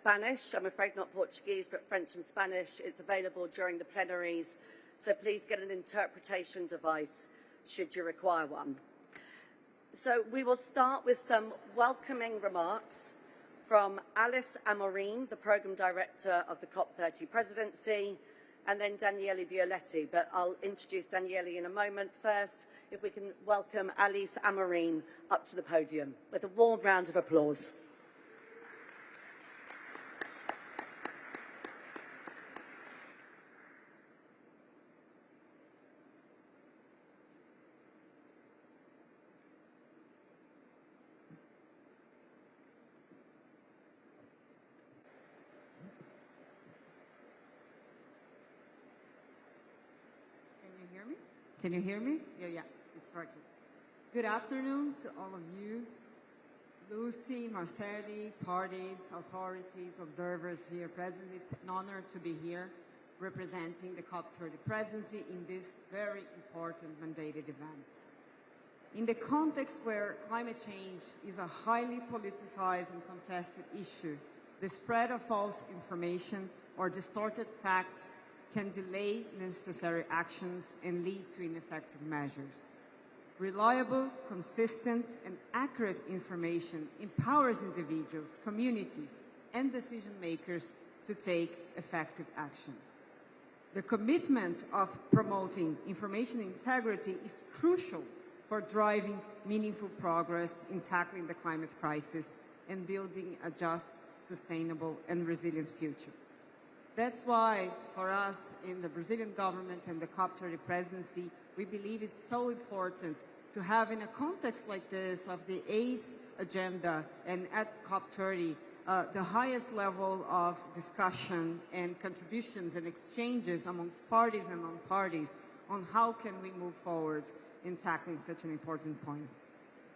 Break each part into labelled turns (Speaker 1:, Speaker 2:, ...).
Speaker 1: Spanish. I'm afraid not Portuguese, but French and Spanish. It's available during the plenaries, so please get an interpretation device should you require one. So we will start with some welcoming remarks from Alice Amorim, the Programme Director of the COP30 Presidency, and then Daniele Violetti. But I'll introduce Daniele in a moment. First, if we can welcome Alice Amorim up to the podium with a warm round of applause.
Speaker 2: Can you hear me? Yeah, it's working. Good afternoon to all of you. Lucy, Marcelli, parties, authorities, observers here present. It's an honor to be here representing the COP30 presidency in this very important mandated event. In the context where climate change is a highly politicized and contested issue, the spread of false information or distorted facts can delay necessary actions and lead to ineffective measures. Reliable, consistent, and accurate information empowers individuals, communities, and decision makers to take effective action. The commitment of promoting information integrity is crucial for driving meaningful progress in tackling the climate crisis and building a just, sustainable, and resilient future. That's why, for us in the Brazilian government and the COP30 presidency, we believe it's so important to have, in a context like this of the ACE agenda and at COP30, the highest level of discussion and contributions and exchanges amongst parties and non-parties on how can we move forward in tackling such an important point.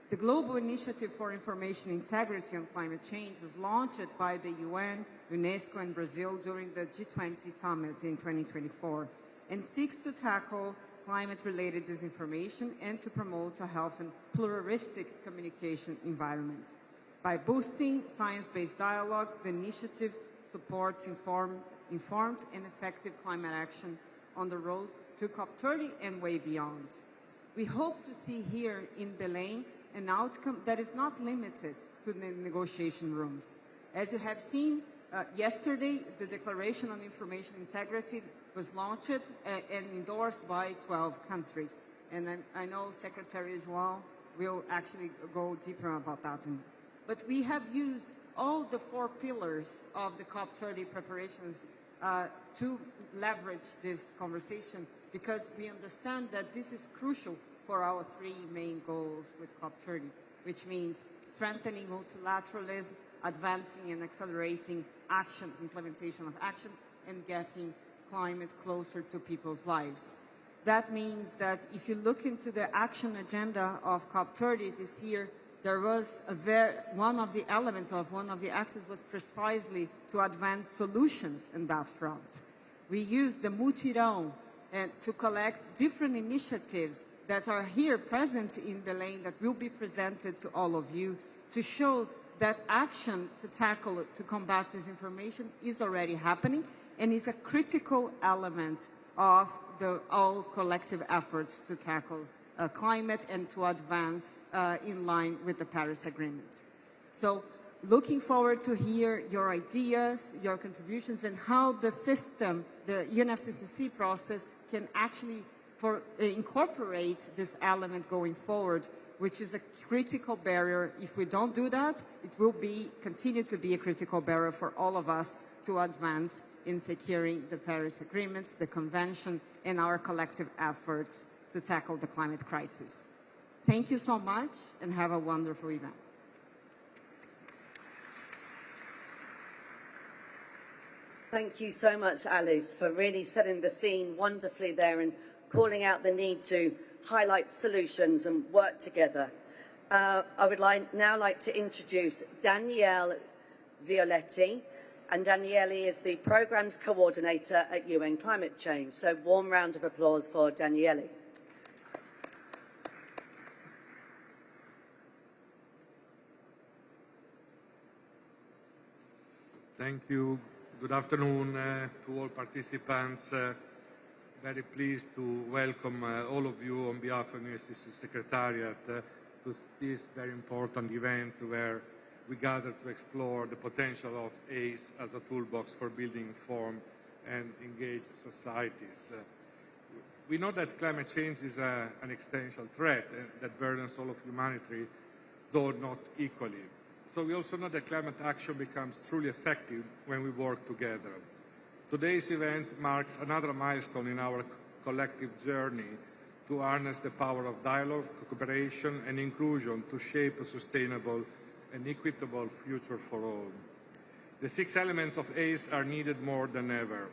Speaker 2: The Global Initiative for Information Integrity on Climate Change was launched by the UN, UNESCO, and Brazil during the G20 summit in 2024 and seeks to tackle climate-related disinformation and to promote a healthy and pluralistic communication environment. By boosting science-based dialogue, the initiative supports informed and effective climate action on the road to COP30 and way beyond. We hope to see here in Belem an outcome that is not limited to the negotiation rooms. As you have seen, yesterday, the Declaration on Information Integrity was launched and endorsed by 12 countries. And I know Secretary João will actually go deeper about that. But we have used all the 4 pillars of the COP30 preparations to leverage this conversation because we understand that this is crucial for our 3 main goals with COP30, which means strengthening multilateralism, advancing and accelerating actions, implementation of actions, and getting climate closer to people's lives. That means that if you look into the action agenda of COP30 this year, there was one of the elements of one of the axes was precisely to advance solutions in that front. We used the mutirão to collect different initiatives that are here present in Belem that will be presented to all of you to show that action to combat disinformation is already happening and is a critical element of all collective efforts to tackle climate and to advance in line with the Paris Agreement. So looking forward to hear your ideas, your contributions, and how the system, the UNFCCC process, can actually incorporate this element going forward, which is a critical barrier. If we don't do that, it will continue to be a critical barrier for all of us to advance in securing the Paris Agreement, the Convention, and our collective efforts to tackle the climate crisis. Thank you so much, and have a wonderful event.
Speaker 1: Thank you so much, Alice, for really setting the scene wonderfully there and calling out the need to highlight solutions and work together. I would now like to introduce Daniele Violetti, and Daniele is the Programmes Coordinator at UN Climate Change. So warm round of applause for Daniele.
Speaker 3: Thank you. Good afternoon to all participants. Very pleased to welcome all of you on behalf of the USCC Secretariat to this very important event where we gather to explore the potential of ACE as a toolbox for building informed and engaged societies. We know that climate change is an existential threat that burdens all of humanity, though not equally. So we also know that climate action becomes truly effective when we work together. Today's event marks another milestone in our collective journey to harness the power of dialogue, cooperation and inclusion to shape a sustainable and equitable future for all. The 6 elements of ACE are needed more than ever.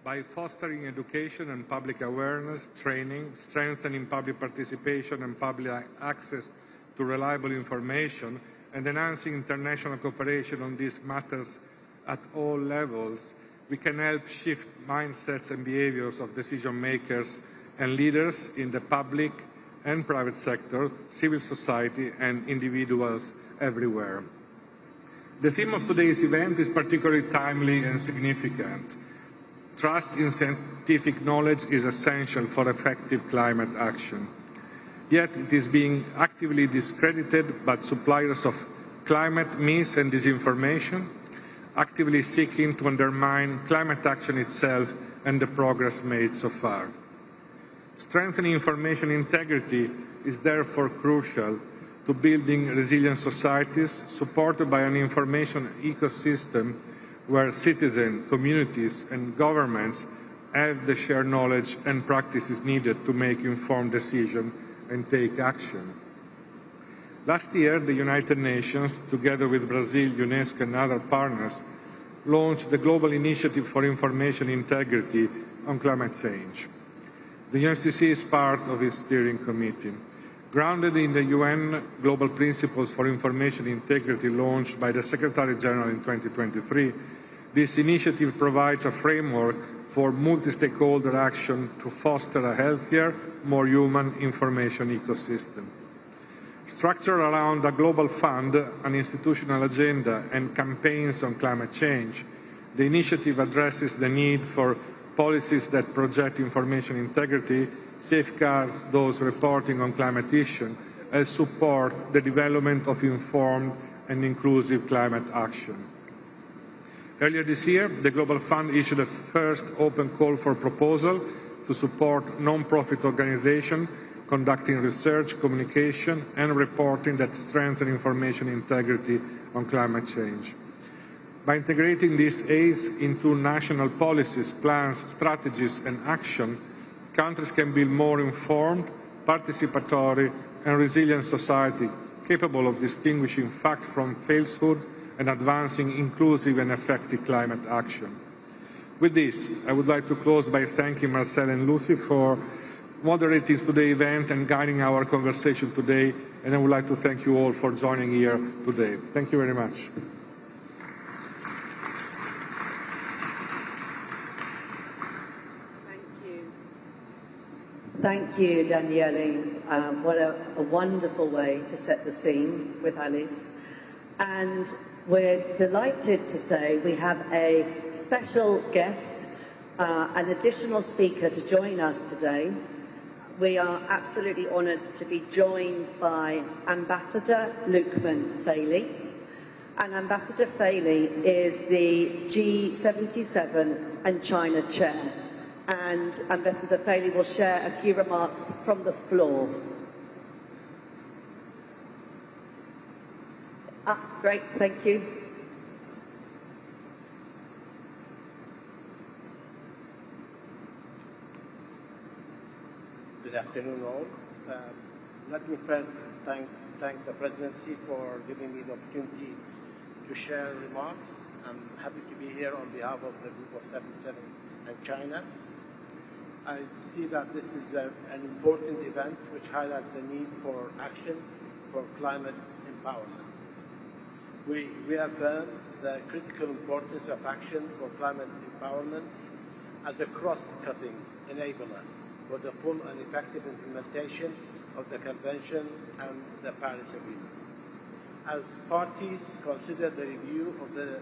Speaker 3: By fostering education and public awareness, training, strengthening public participation and public access to reliable information, and enhancing international cooperation on these matters at all levels, we can help shift mindsets and behaviors of decision makers and leaders in the public and private sector, civil society and individuals everywhere. The theme of today's event is particularly timely and significant. Trust in scientific knowledge is essential for effective climate action. Yet it is being actively discredited by suppliers of climate myths and disinformation, actively seeking to undermine climate action itself and the progress made so far. Strengthening information integrity is therefore crucial to building resilient societies supported by an information ecosystem where citizens, communities and governments have the shared knowledge and practices needed to make informed decisions and take action. Last year, the United Nations, together with Brazil, UNESCO and other partners, launched the Global Initiative for Information Integrity on Climate Change. The UNFCCC is part of its steering committee. Grounded in the UN Global Principles for Information Integrity launched by the Secretary General in 2023, this initiative provides a framework for multi-stakeholder action to foster a healthier, more human information ecosystem. Structured around a global fund, an institutional agenda and campaigns on climate change, the initiative addresses the need for policies that project information integrity, safeguard those reporting on climate issues, and support the development of informed and inclusive climate action. Earlier this year, the Global Fund issued a first open call for proposal to support non-profit organizations conducting research, communication and reporting that strengthen information integrity on climate change. By integrating these aids into national policies, plans, strategies and action, countries can build more informed, participatory and resilient society capable of distinguishing fact from falsehood and advancing inclusive and effective climate action. With this, I would like to close by thanking Marcel and Lucy for moderating today's event and guiding our conversation today, and I would like to thank you all for joining here today. Thank you very much.
Speaker 1: Thank you, Daniele. What a wonderful way to set the scene with Alice. And we're delighted to say we have a special guest, an additional speaker to join us today. We are absolutely honoured to be joined by Ambassador Lukman Faili. And Ambassador Faili is the G77 and China Chair. And Ambassador Faili will share a few remarks from the floor. Great, thank you.
Speaker 4: Good afternoon all. Let me first thank the Presidency for giving me the opportunity to share remarks. I'm happy to be here on behalf of the Group of 77 and China. I see that this is an important event which highlights the need for actions for climate empowerment. We reaffirm the critical importance of action for climate empowerment as a cross-cutting enabler for the full and effective implementation of the Convention and the Paris Agreement. As parties consider the review of the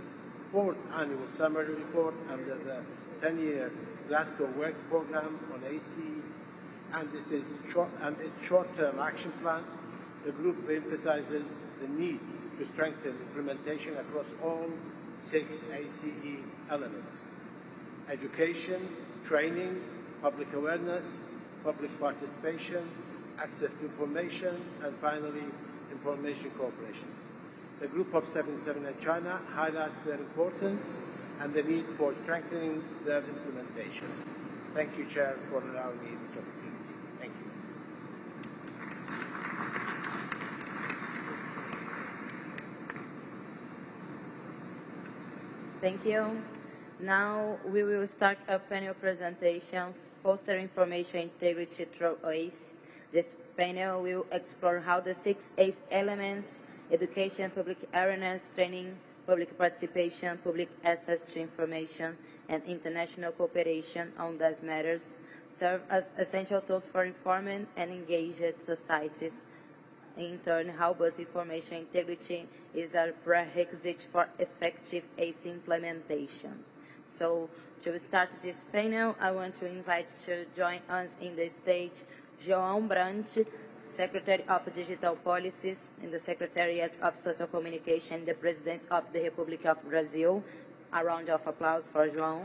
Speaker 4: 4th annual summary report under the 10-year Glasgow Work Programme on ACE and its short-term action plan. The group emphasises the need to strengthen implementation across all 6 ACE elements: education, training, public awareness, public participation, access to information, and finally, information cooperation. The Group of 77 in China highlights their importance and the need for strengthening their implementation. Thank you, Chair, for allowing me this opportunity. Thank you.
Speaker 5: Thank you. Now we will start a panel presentation, Foster Information Integrity through ACE. This panel will explore how the 6 ACE elements, education, public awareness, training, public participation, public access to information, and international cooperation on these matters, serve as essential tools for informed and engaged societies. In turn, how bus information integrity is a prerequisite for effective ACE implementation. So, to start this panel, I want to invite to join us in the stage João Brandt, Secretary of Digital Policies in the Secretariat of Social Communication in the Presidency of the Republic of Brazil. A round of applause for João.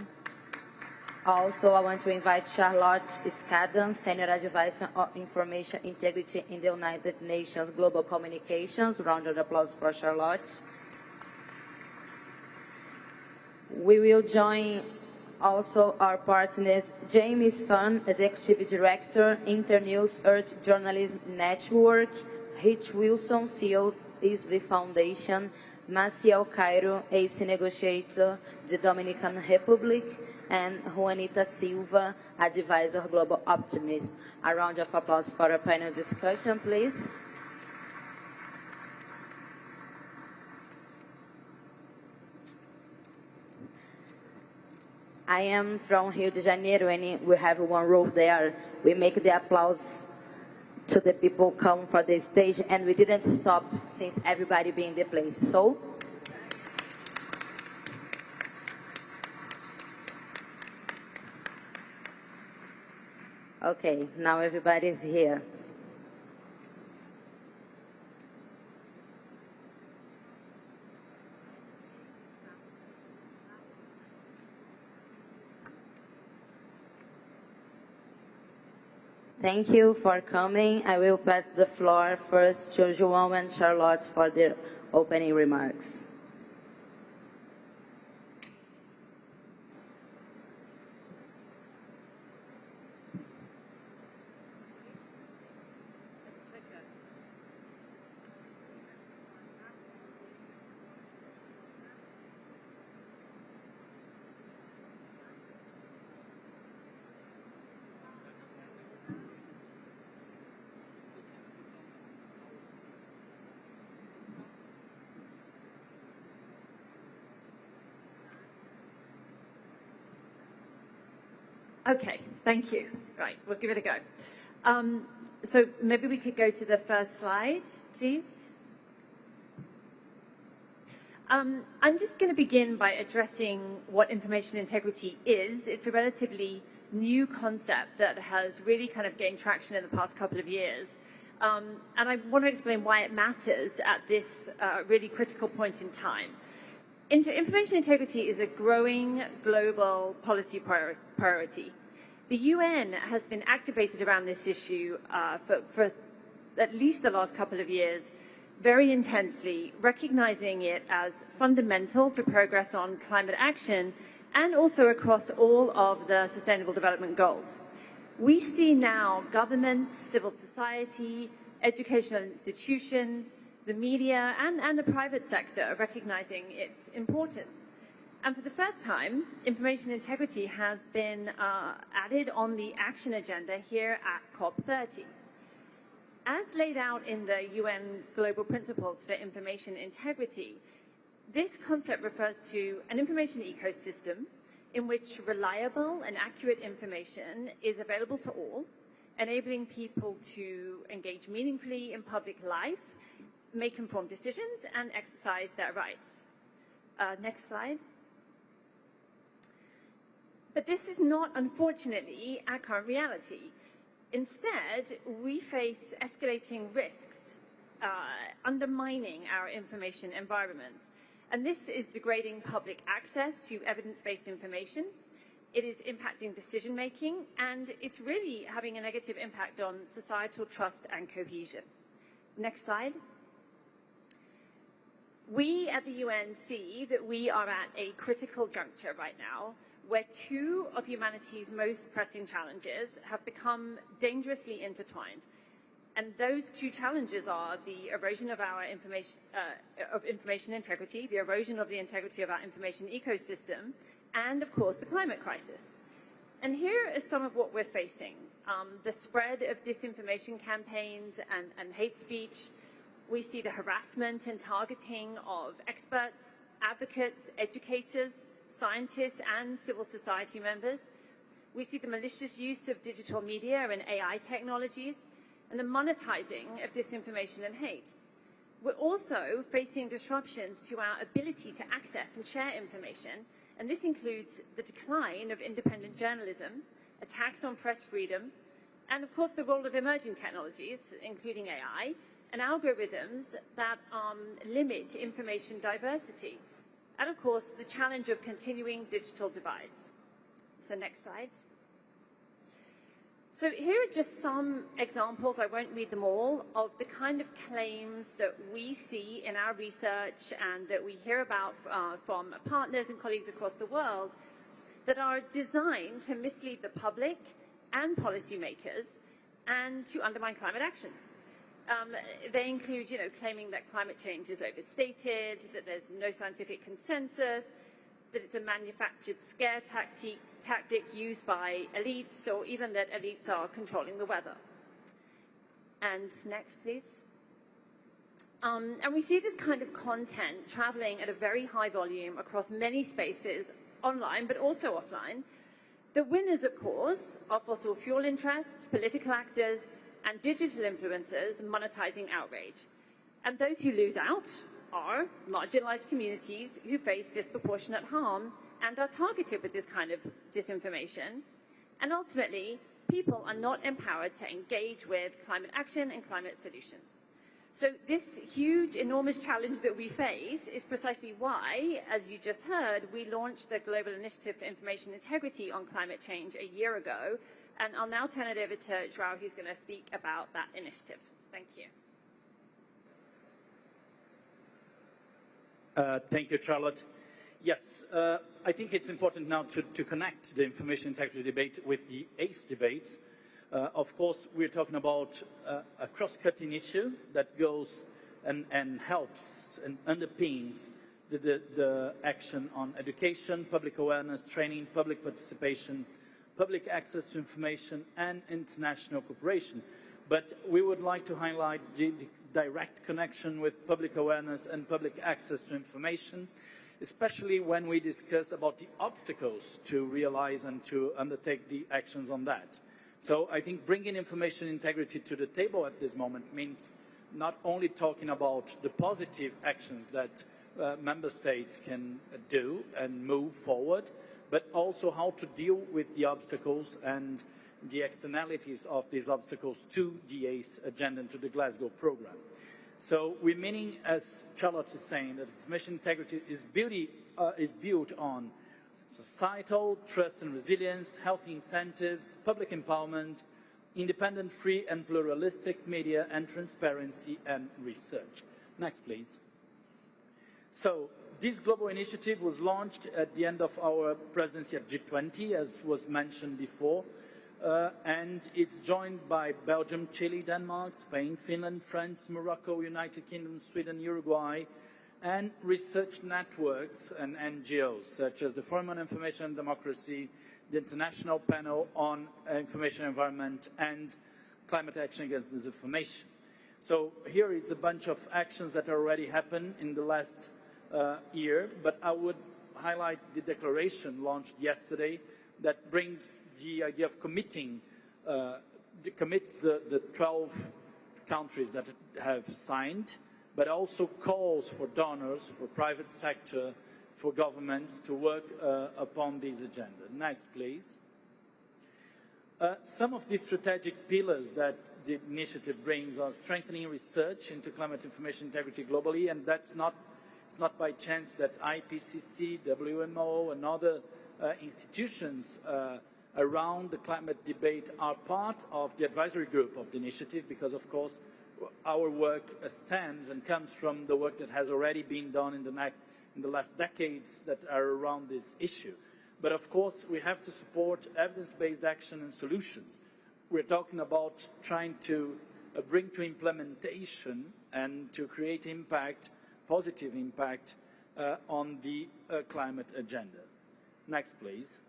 Speaker 5: Also, I want to invite Charlotte Scadan, Senior Advisor on Information Integrity in the United Nations Global Communications. Round of applause for Charlotte. We will join also our partners, James Fan, Executive Director, Internews Earth Journalism Network, Rich Wilson, CEO, ISV Foundation, Maciel Cairo, ACE Negotiator, the Dominican Republic, and Juanita Silva, Advisor Global Optimism. A round of applause for a panel discussion, please. I am from Rio de Janeiro, and we have one rule there. We make the applause to the people come for the stage, and we didn't stop since everybody be in the place. So, okay, now everybody's here. Thank you for coming. I will pass the floor first to João and Charlotte for their opening remarks.
Speaker 6: Okay, thank you. Right, we'll give it a go. So maybe we could go to the first slide, please. I'm just going to begin by addressing what information integrity is. It's a relatively new concept that has really kind of gained traction in the past couple of years. And I want to explain why it matters at this really critical point in time. Information integrity is a growing global policy priority. The UN has been activated around this issue for at least the last couple of years, very intensely, recognizing it as fundamental to progress on climate action and also across all of the Sustainable Development Goals. We see now governments, civil society, educational institutions, the media and the private sector recognizing its importance. And for the first time, information integrity has been added on the action agenda here at COP30. As laid out in the UN Global Principles for Information Integrity, this concept refers to an information ecosystem in which reliable and accurate information is available to all, enabling people to engage meaningfully in public life, make informed decisions, and exercise their rights. Next slide. But this is not, unfortunately, our current reality. Instead, we face escalating risks undermining our information environments. And this is degrading public access to evidence-based information. It is impacting decision-making, and it's really having a negative impact on societal trust and cohesion. Next slide. We at the UN see that we are at a critical juncture right now where two of humanity's most pressing challenges have become dangerously intertwined. And those two challenges are the erosion of our information integrity, the erosion of the integrity of our information ecosystem, and of course the climate crisis. And here is some of what we're facing. The spread of disinformation campaigns and hate speech. We see the harassment and targeting of experts, advocates, educators, scientists, and civil society members. We see the malicious use of digital media and AI technologies, and the monetizing of disinformation and hate. We're also facing disruptions to our ability to access and share information, and this includes the decline of independent journalism, attacks on press freedom, and of course the role of emerging technologies, including AI, and algorithms that limit information diversity. And of course, the challenge of continuing digital divides. So next slide. So here are just some examples, I won't read them all, of the kind of claims that we see in our research and that we hear about from partners and colleagues across the world that are designed to mislead the public and policymakers and to undermine climate action. They include, claiming that climate change is overstated, that there's no scientific consensus, that it's a manufactured scare tactic used by elites, or even that elites are controlling the weather. And next, please. And we see this kind of content traveling at a very high volume across many spaces, online, but also offline. The winners, of course, are fossil fuel interests, political actors, and digital influencers monetizing outrage. And those who lose out are marginalized communities who face disproportionate harm and are targeted with this kind of disinformation. And ultimately, people are not empowered to engage with climate action and climate solutions. So this huge, enormous challenge that we face is precisely why, as you just heard, we launched the Global Initiative for Information Integrity on Climate Change a year ago. And I'll now turn it over to João, who's going to speak about that initiative. Thank you.
Speaker 7: Thank you, Charlotte. Yes, I think it's important now to connect the information integrity debate with the ACE debates. Of course, we're talking about a cross-cutting issue that goes and helps and underpins the action on education, public awareness, training, public participation, public access to information, and international cooperation. But we would like to highlight the direct connection with public awareness and public access to information, especially when we discuss about the obstacles to realize and to undertake the actions on that. So I think bringing information integrity to the table at this moment means not only talking about the positive actions that member states can do and move forward, but also how to deal with the obstacles and the externalities of these obstacles to the ACE agenda and to the Glasgow program. So we're meaning, as Charlotte is saying, that information integrity is built on societal trust and resilience, healthy incentives, public empowerment, independent, free and pluralistic media, and transparency and research. Next, please. So this global initiative was launched at the end of our presidency at G20, as was mentioned before, and it's joined by Belgium, Chile, Denmark, Spain, Finland, France, Morocco, United Kingdom, Sweden, Uruguay, and research networks and NGOs, such as the Forum on Information and Democracy, the International Panel on Information Environment, and Climate Action Against Disinformation. So here it's a bunch of actions that already happened in the last year, but I would highlight the declaration launched yesterday that brings the idea of commits the 12 countries that have signed, but also calls for donors, for private sector, for governments to work upon this agenda. Next, please. Some of the strategic pillars that the initiative brings are strengthening research into climate information integrity globally, and it's not by chance that IPCC, WMO, and other institutions around the climate debate are part of the advisory group of the initiative, because of course our work stems and comes from the work that has already been done in the last decades that are around this issue. But of course, we have to support evidence-based action and solutions. We're talking about trying to bring to implementation and to create impact, positive impact, on the climate agenda. Next, please.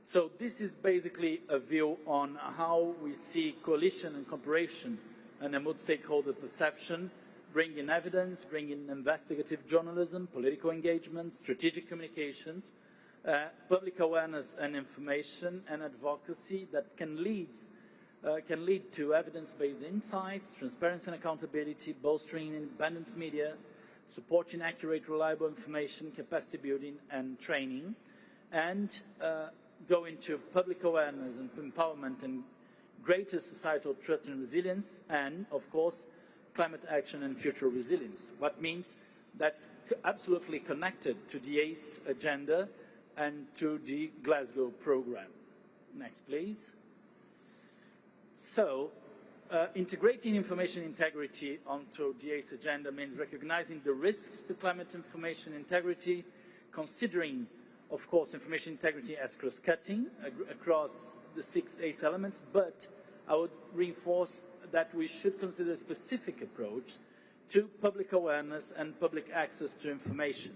Speaker 7: So this is basically a view on how we see coalition and cooperation and a multi-stakeholder perception, bringing evidence, bringing investigative journalism, political engagement, strategic communications, public awareness and information and advocacy that can lead to evidence-based insights, transparency and accountability, bolstering independent media, supporting accurate, reliable information, capacity building and training, and go into public awareness and empowerment and greater societal trust and resilience, and, of course, climate action and future resilience. What means that's absolutely connected to the ACE agenda and to the Glasgow program. Next, please. So, integrating information integrity onto the ACE agenda means recognizing the risks to climate information integrity, considering, of course, information integrity as cross-cutting across the 6 ACE elements, but I would reinforce that we should consider a specific approach to public awareness and public access to information.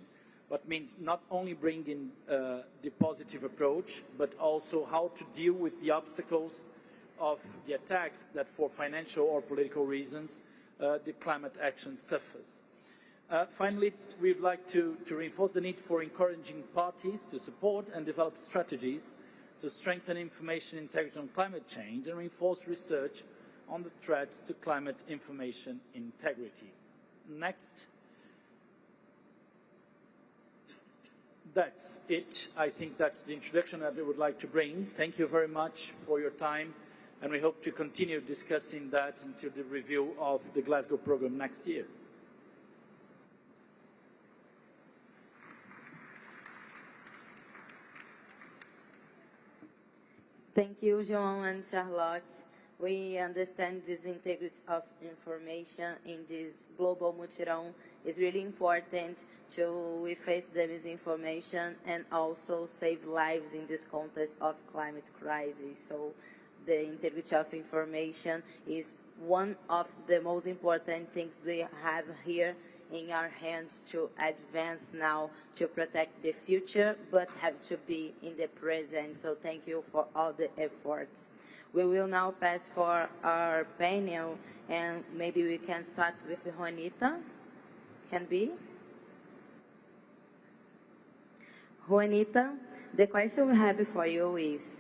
Speaker 7: What means not only bringing the positive approach, but also how to deal with the obstacles of the attacks that for financial or political reasons the climate action suffers. Finally, we would like to reinforce the need for encouraging parties to support and develop strategies to strengthen information integrity on climate change and reinforce research on the threats to climate information integrity. Next. That's it. I think that's the introduction that I would like to bring. Thank you very much for your time, and we hope to continue discussing that into the review of the Glasgow program next year.
Speaker 5: Thank you, João and Charlotte. We understand this integrity of information in this global mutirão is really important to face the misinformation and also save lives in this context of climate crisis. So the integrity of information is one of the most important things we have here in our hands to advance now to protect the future, but have to be in the present. So thank you for all the efforts. We will now pass for our panel, and maybe we can start with Juanita. Can be? Juanita, the question we have for you is,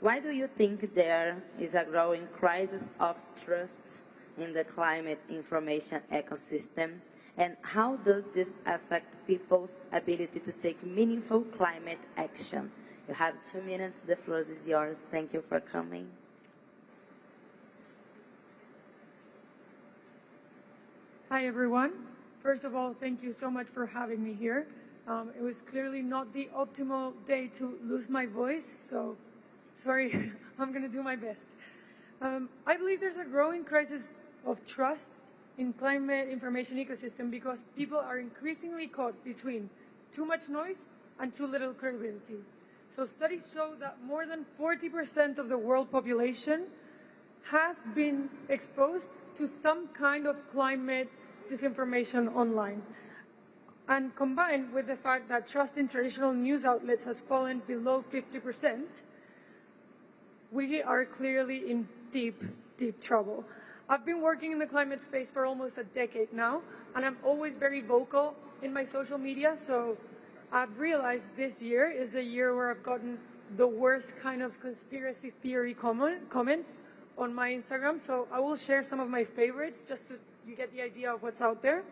Speaker 5: why do you think there is a growing crisis of trust in the climate information ecosystem? And how does this affect people's ability to take meaningful climate action? You have 2 minutes. The floor is yours. Thank you for coming.
Speaker 8: Hi, everyone. First of all, thank you so much for having me here. It was clearly not the optimal day to lose my voice, so sorry, I'm going to do my best. I believe there's a growing crisis of trust in climate information ecosystem because people are increasingly caught between too much noise and too little credibility. So studies show that more than 40% of the world population has been exposed to some kind of climate disinformation online. And combined with the fact that trust in traditional news outlets has fallen below 50%, we are clearly in deep, deep trouble. I've been working in the climate space for almost a decade now, and I'm always very vocal in my social media, so I've realized this year is the year where I've gotten the worst kind of conspiracy theory comments on my Instagram, so I will share some of my favorites just so you get the idea of what's out there.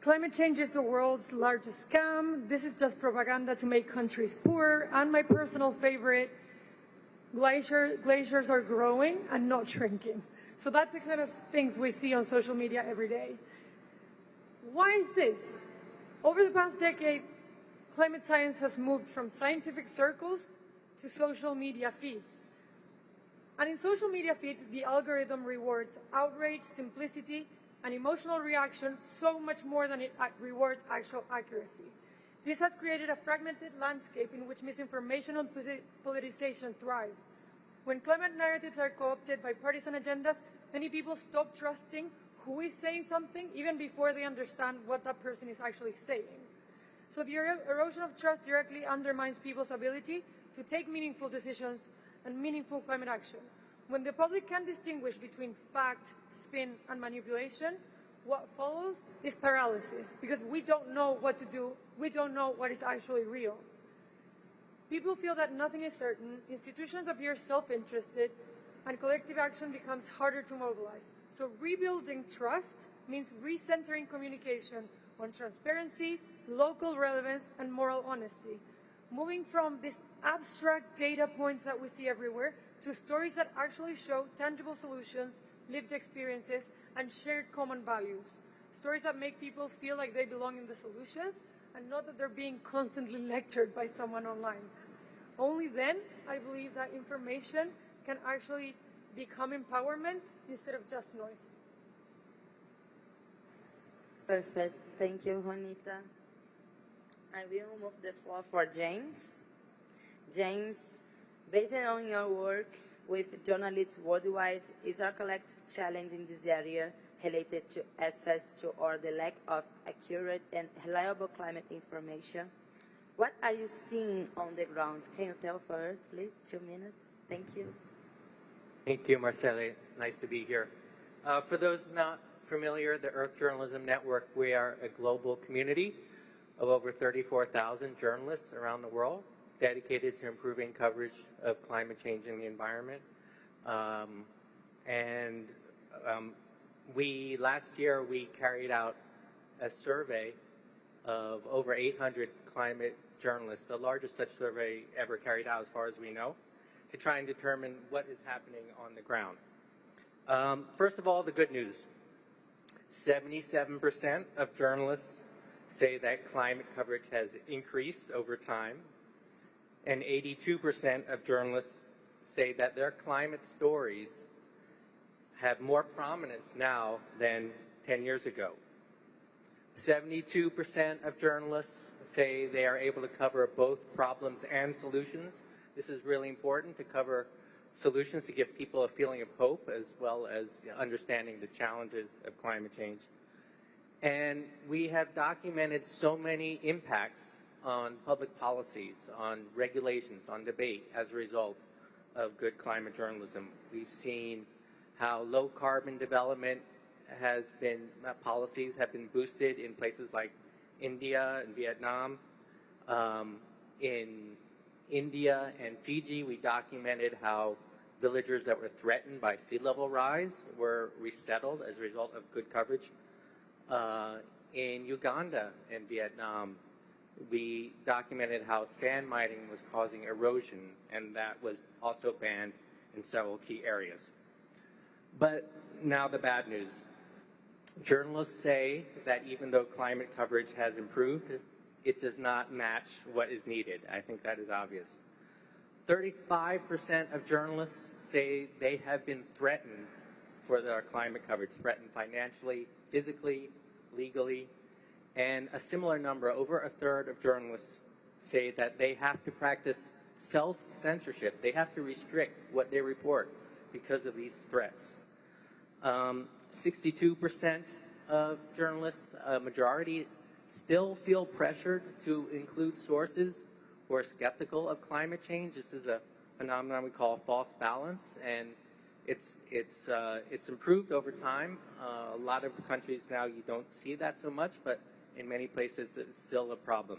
Speaker 8: Climate change is the world's largest scam. This is just propaganda to make countries poorer. And my personal favorite, glaciers are growing and not shrinking. So that's the kind of things we see on social media every day. Why is this? Over the past decade, climate science has moved from scientific circles to social media feeds. And in social media feeds, the algorithm rewards outrage, simplicity, and emotional reaction so much more than it rewards actual accuracy. This has created a fragmented landscape in which misinformation and politicization thrive. When climate narratives are co-opted by partisan agendas, many people stop trusting who is saying something even before they understand what that person is actually saying. So the erosion of trust directly undermines people's ability to take meaningful decisions and meaningful climate action. When the public can distinguish between fact, spin, and manipulation, what follows is paralysis, because we don't know what to do, we don't know what is actually real. People feel that nothing is certain, institutions appear self-interested, and collective action becomes harder to mobilize. So rebuilding trust means recentering communication on transparency, local relevance, and moral honesty. Moving from these abstract data points that we see everywhere to stories that actually show tangible solutions, lived experiences, and shared common values. Stories that make people feel like they belong in the solutions and not that they're being constantly lectured by someone online. Only then, I believe that information can actually become empowerment instead of just noise.
Speaker 5: Perfect. Thank you, Juanita. I will move the floor for James. James, based on your work with journalists worldwide, is our collective challenge in this area related to access to or the lack of accurate and reliable climate information? What are you seeing on the ground? Can you tell for us, please? 2 minutes. Thank you.
Speaker 9: Thank you, Marcele. It's nice to be here. For those not familiar, the Earth Journalism Network, we are a global community of over 34,000 journalists around the world dedicated to improving coverage of climate change and the environment. Last year, we carried out a survey of over 800 climate journalists, the largest such survey ever carried out as far as we know, to try and determine what is happening on the ground. First of all, the good news. 77% of journalists say that climate coverage has increased over time, and 82% of journalists say that their climate stories have more prominence now than 10 years ago. 72% of journalists say they are able to cover both problems and solutions. This is really important, to cover solutions to give people a feeling of hope as well as understanding the challenges of climate change. And we have documented so many impacts on public policies, on regulations, on debate as a result of good climate journalism. We've seen how low carbon development has been, policies have been boosted in places like India and Vietnam. In India and Fiji, we documented how villagers that were threatened by sea level rise were resettled as a result of good coverage. In Uganda and Vietnam, we documented how sand mining was causing erosion, and that was also banned in several key areas. But now the bad news. Journalists say that even though climate coverage has improved, it does not match what is needed. I think that is obvious. 35% of journalists say they have been threatened for their climate coverage, threatened financially, physically, legally, and a similar number, over a third of journalists, say that they have to practice self-censorship. They have to restrict what they report because of these threats. 62% of journalists, a majority, still feel pressured to include sources who are skeptical of climate change. This is a phenomenon we call false balance, and it's improved over time. A lot of countries now you don't see that so much, but in many places it's still a problem.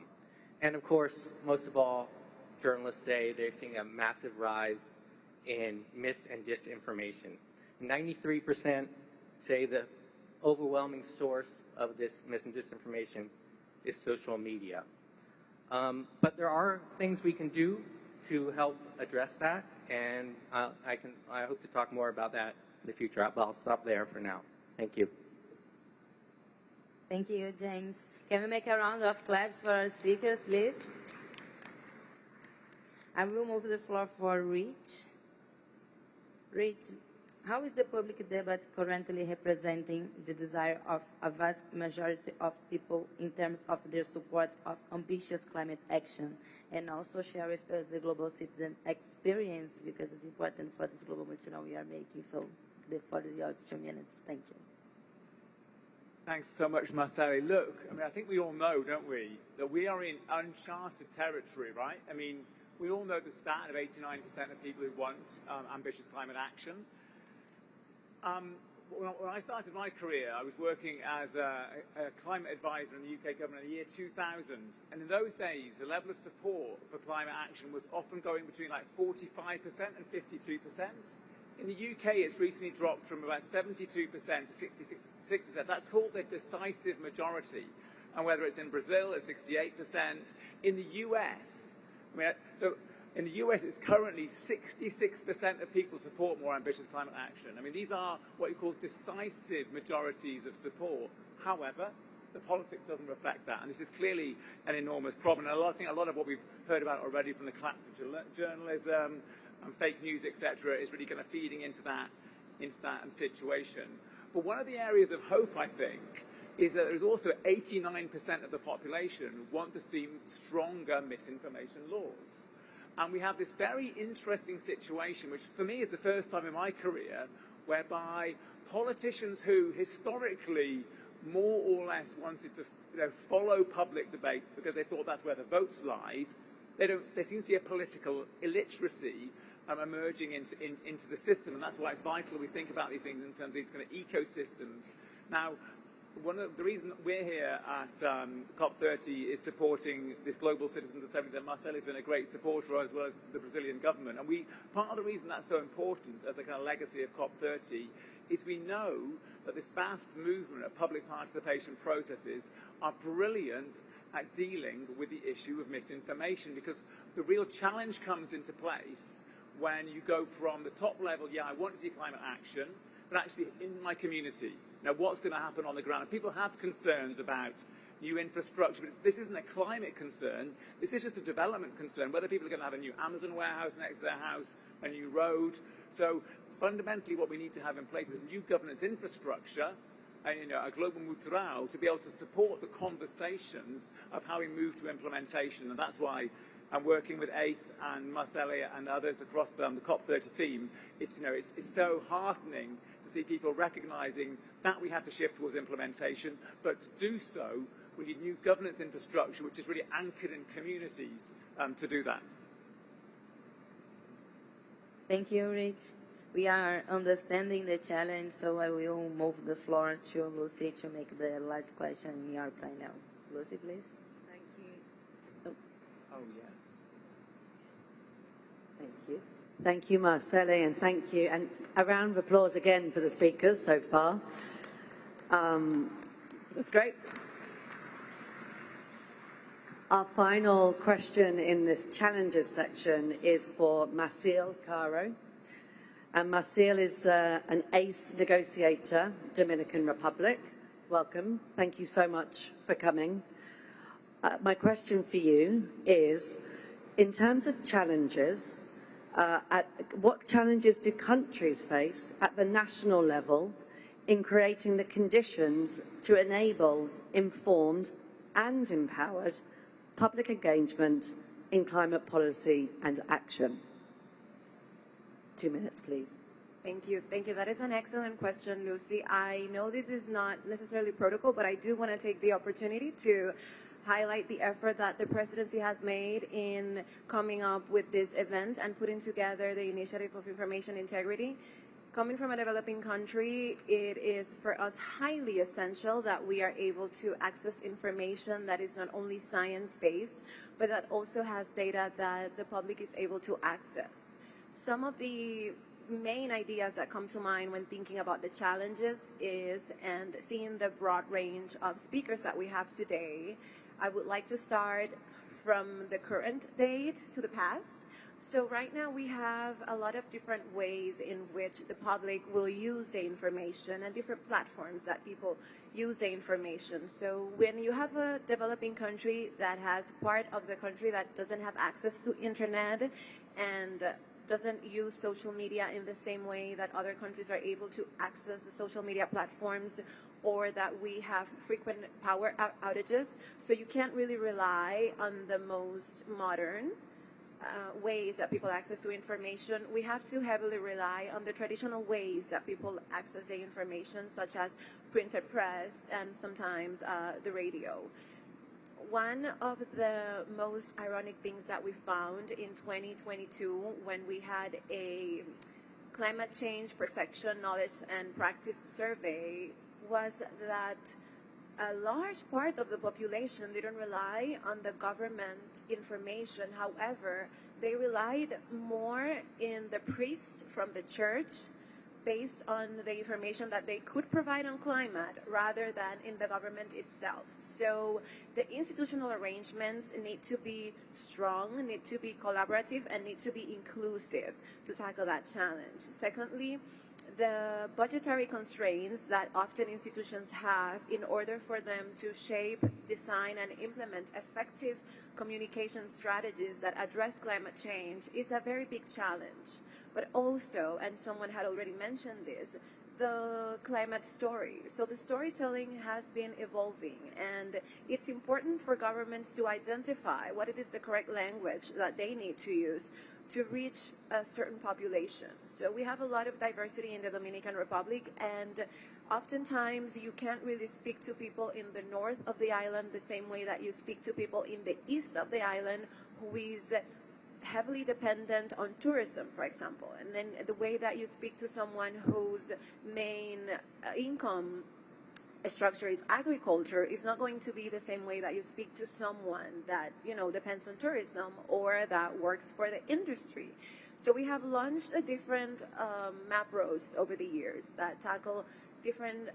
Speaker 9: And of course, most of all, journalists say they're seeing a massive rise in mis and disinformation. 93% say that overwhelming source of this mis and disinformation is social media. But there are things we can do to help address that, and I hope to talk more about that in the future, but I'll stop there for now. Thank you.
Speaker 5: Thank you, James. Can we make a round of claps for our speakers, please? I will move the floor for Rich. Rich, how is the public debate currently representing the desire of a vast majority of people in terms of their support of ambitious climate action? And also share with us the global citizen experience, because it's important for this global material we are making. So the floor is yours, 2 minutes. Thank you.
Speaker 10: Thanks so much, Marceli. Look, I mean, I think we all know, don't we, that we are in uncharted territory, right? I mean, we all know the stat of 89% of people who want ambitious climate action. When I started my career, I was working as a climate advisor in the UK government in the year 2000. And in those days, the level of support for climate action was often going between like 45% and 52%. In the UK, it's recently dropped from about 72% to 66%. That's called a decisive majority. And whether it's in Brazil, it's 68%. In the US, I mean, so in the US, it's currently 66% of people support more ambitious climate action. I mean, these are what you call decisive majorities of support. However, the politics doesn't reflect that, and this is clearly an enormous problem. And I think a lot of what we've heard about already from the collapse of journalism and fake news, etc., is really kind of feeding into that situation. But one of the areas of hope, I think, is that there's also 89% of the population want to see stronger misinformation laws. And we have this very interesting situation, which for me is the first time in my career, whereby politicians who historically more or less wanted to follow public debate because they thought that's where the votes lied, there seems to be a political illiteracy emerging into the system, and that's why it's vital we think about these things in terms of these kind of ecosystems. Now, the reason we're here at COP30 is supporting this Global Citizens Assembly that Marcelo has been a great supporter, as well as the Brazilian government. And part of the reason that's so important as a kind of legacy of COP30 is we know that this vast movement of public participation processes are brilliant at dealing with the issue of misinformation, because the real challenge comes into place when you go from the top level, I want to see climate action, but actually in my community. Now, what's going to happen on the ground? And people have concerns about new infrastructure, but this isn't a climate concern. This is just a development concern, whether people are going to have a new Amazon warehouse next to their house, a new road. So fundamentally, what we need to have in place is new governance infrastructure, a global mutual, to be able to support the conversations of how we move to implementation. And that's why I'm working with ACE and Marcelo and others across the COP30 team. It's so heartening to see people recognizing that we have to shift towards implementation, but to do so, we need new governance infrastructure, which is really anchored in communities to do that.
Speaker 5: Thank you, Rich. We are understanding the challenge, so I will move the floor to Lucy to make the last question in your panel. Lucy, please.
Speaker 1: Thank you.
Speaker 9: Oh, yeah.
Speaker 1: Thank you. Thank you, Marcelo, and thank you. And a round of applause again for the speakers so far. That's great. Our final question in this challenges section is for Maciel Caro. And Maciel is an ACE negotiator, Dominican Republic. Welcome. Thank you so much for coming. My question for you is, in terms of challenges, what challenges do countries face at the national level in creating the conditions to enable informed and empowered public engagement in climate policy and action? 2 minutes, please.
Speaker 11: Thank you. Thank you. That is an excellent question, Lucy. I know this is not necessarily protocol, but I do want to take the opportunity to highlight the effort that the presidency has made in coming up with this event and putting together the Initiative of Information Integrity. Coming from a developing country, it is for us highly essential that we are able to access information that is not only science-based, but that also has data that the public is able to access. Some of the main ideas that come to mind when thinking about the challenges is, and seeing the broad range of speakers that we have today, I would like to start from the current date to the past. So right now we have a lot of different ways in which the public will use the information and different platforms that people use the information. So when you have a developing country that has part of the country that doesn't have access to internet and doesn't use social media in the same way that other countries are able to access the social media platforms, or that we have frequent power outages, so you can't really rely on the most modern ways that people access to information. We have to heavily rely on the traditional ways that people access the information, such as printed press and sometimes the radio. One of the most ironic things that we found in 2022 when we had a climate change perception, knowledge, and practice survey was that a large part of the population didn't rely on the government information. However, they relied more in the priest from the church based on the information that they could provide on climate rather than in the government itself. So the institutional arrangements need to be strong, need to be collaborative, and need to be inclusive to tackle that challenge. Secondly, the budgetary constraints that often institutions have in order for them to shape, design, and implement effective communication strategies that address climate change is a very big challenge. But also, and someone had already mentioned this, the climate story. So the storytelling has been evolving, and it's important for governments to identify what it is the correct language that they need to use to reach a certain population. So we have a lot of diversity in the Dominican Republic, and oftentimes you can't really speak to people in the north of the island the same way that you speak to people in the east of the island who is heavily dependent on tourism, for example. And then the way that you speak to someone whose main income structure is agriculture is not going to be the same way that you speak to someone that, depends on tourism or that works for the industry. So we have launched a different map roads over the years that tackle different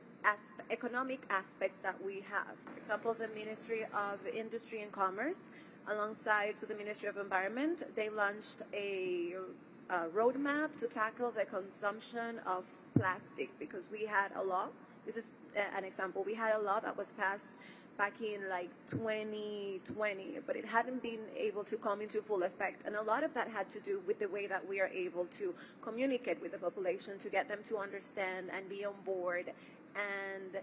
Speaker 11: economic aspects that we have. For example, the Ministry of Industry and Commerce, alongside to the Ministry of Environment, they launched a roadmap to tackle the consumption of plastic, because we had a law. This is an example. We had a law that was passed back in 2020, but it hadn't been able to come into full effect. And a lot of that had to do with the way that we are able to communicate with the population to get them to understand and be on board and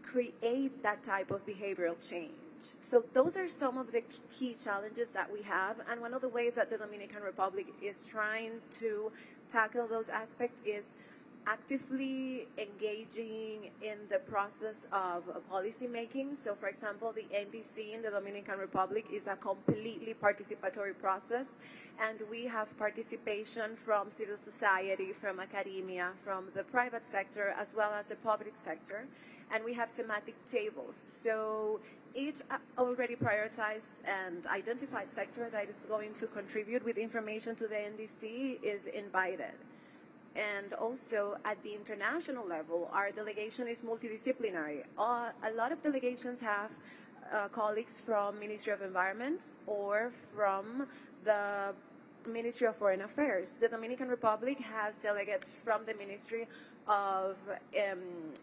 Speaker 11: create that type of behavioral change. So those are some of the key challenges that we have. And one of the ways that the Dominican Republic is trying to tackle those aspects is actively engaging in the process of policy making. So for example, the NDC in the Dominican Republic is a completely participatory process, and we have participation from civil society, from academia, from the private sector, as well as the public sector. And we have thematic tables. So each already prioritized and identified sector that is going to contribute with information to the NDC is invited. And also at the international level, our delegation is multidisciplinary. A lot of delegations have colleagues from Ministry of Environment or from the Ministry of Foreign Affairs. The Dominican Republic has delegates from the Ministry of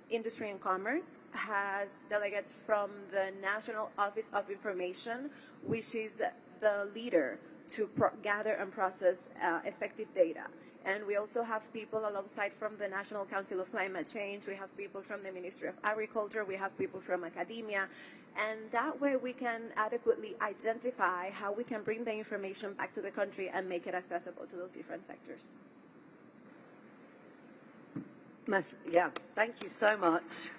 Speaker 11: Industry and Commerce, has delegates from the National Office of Information, which is the leader to gather and process effective data. And we also have people alongside from the National Council of Climate Change. We have people from the Ministry of Agriculture. We have people from academia. And that way we can adequately identify how we can bring the information back to the country and make it accessible to those different sectors.
Speaker 1: Yeah, thank you so much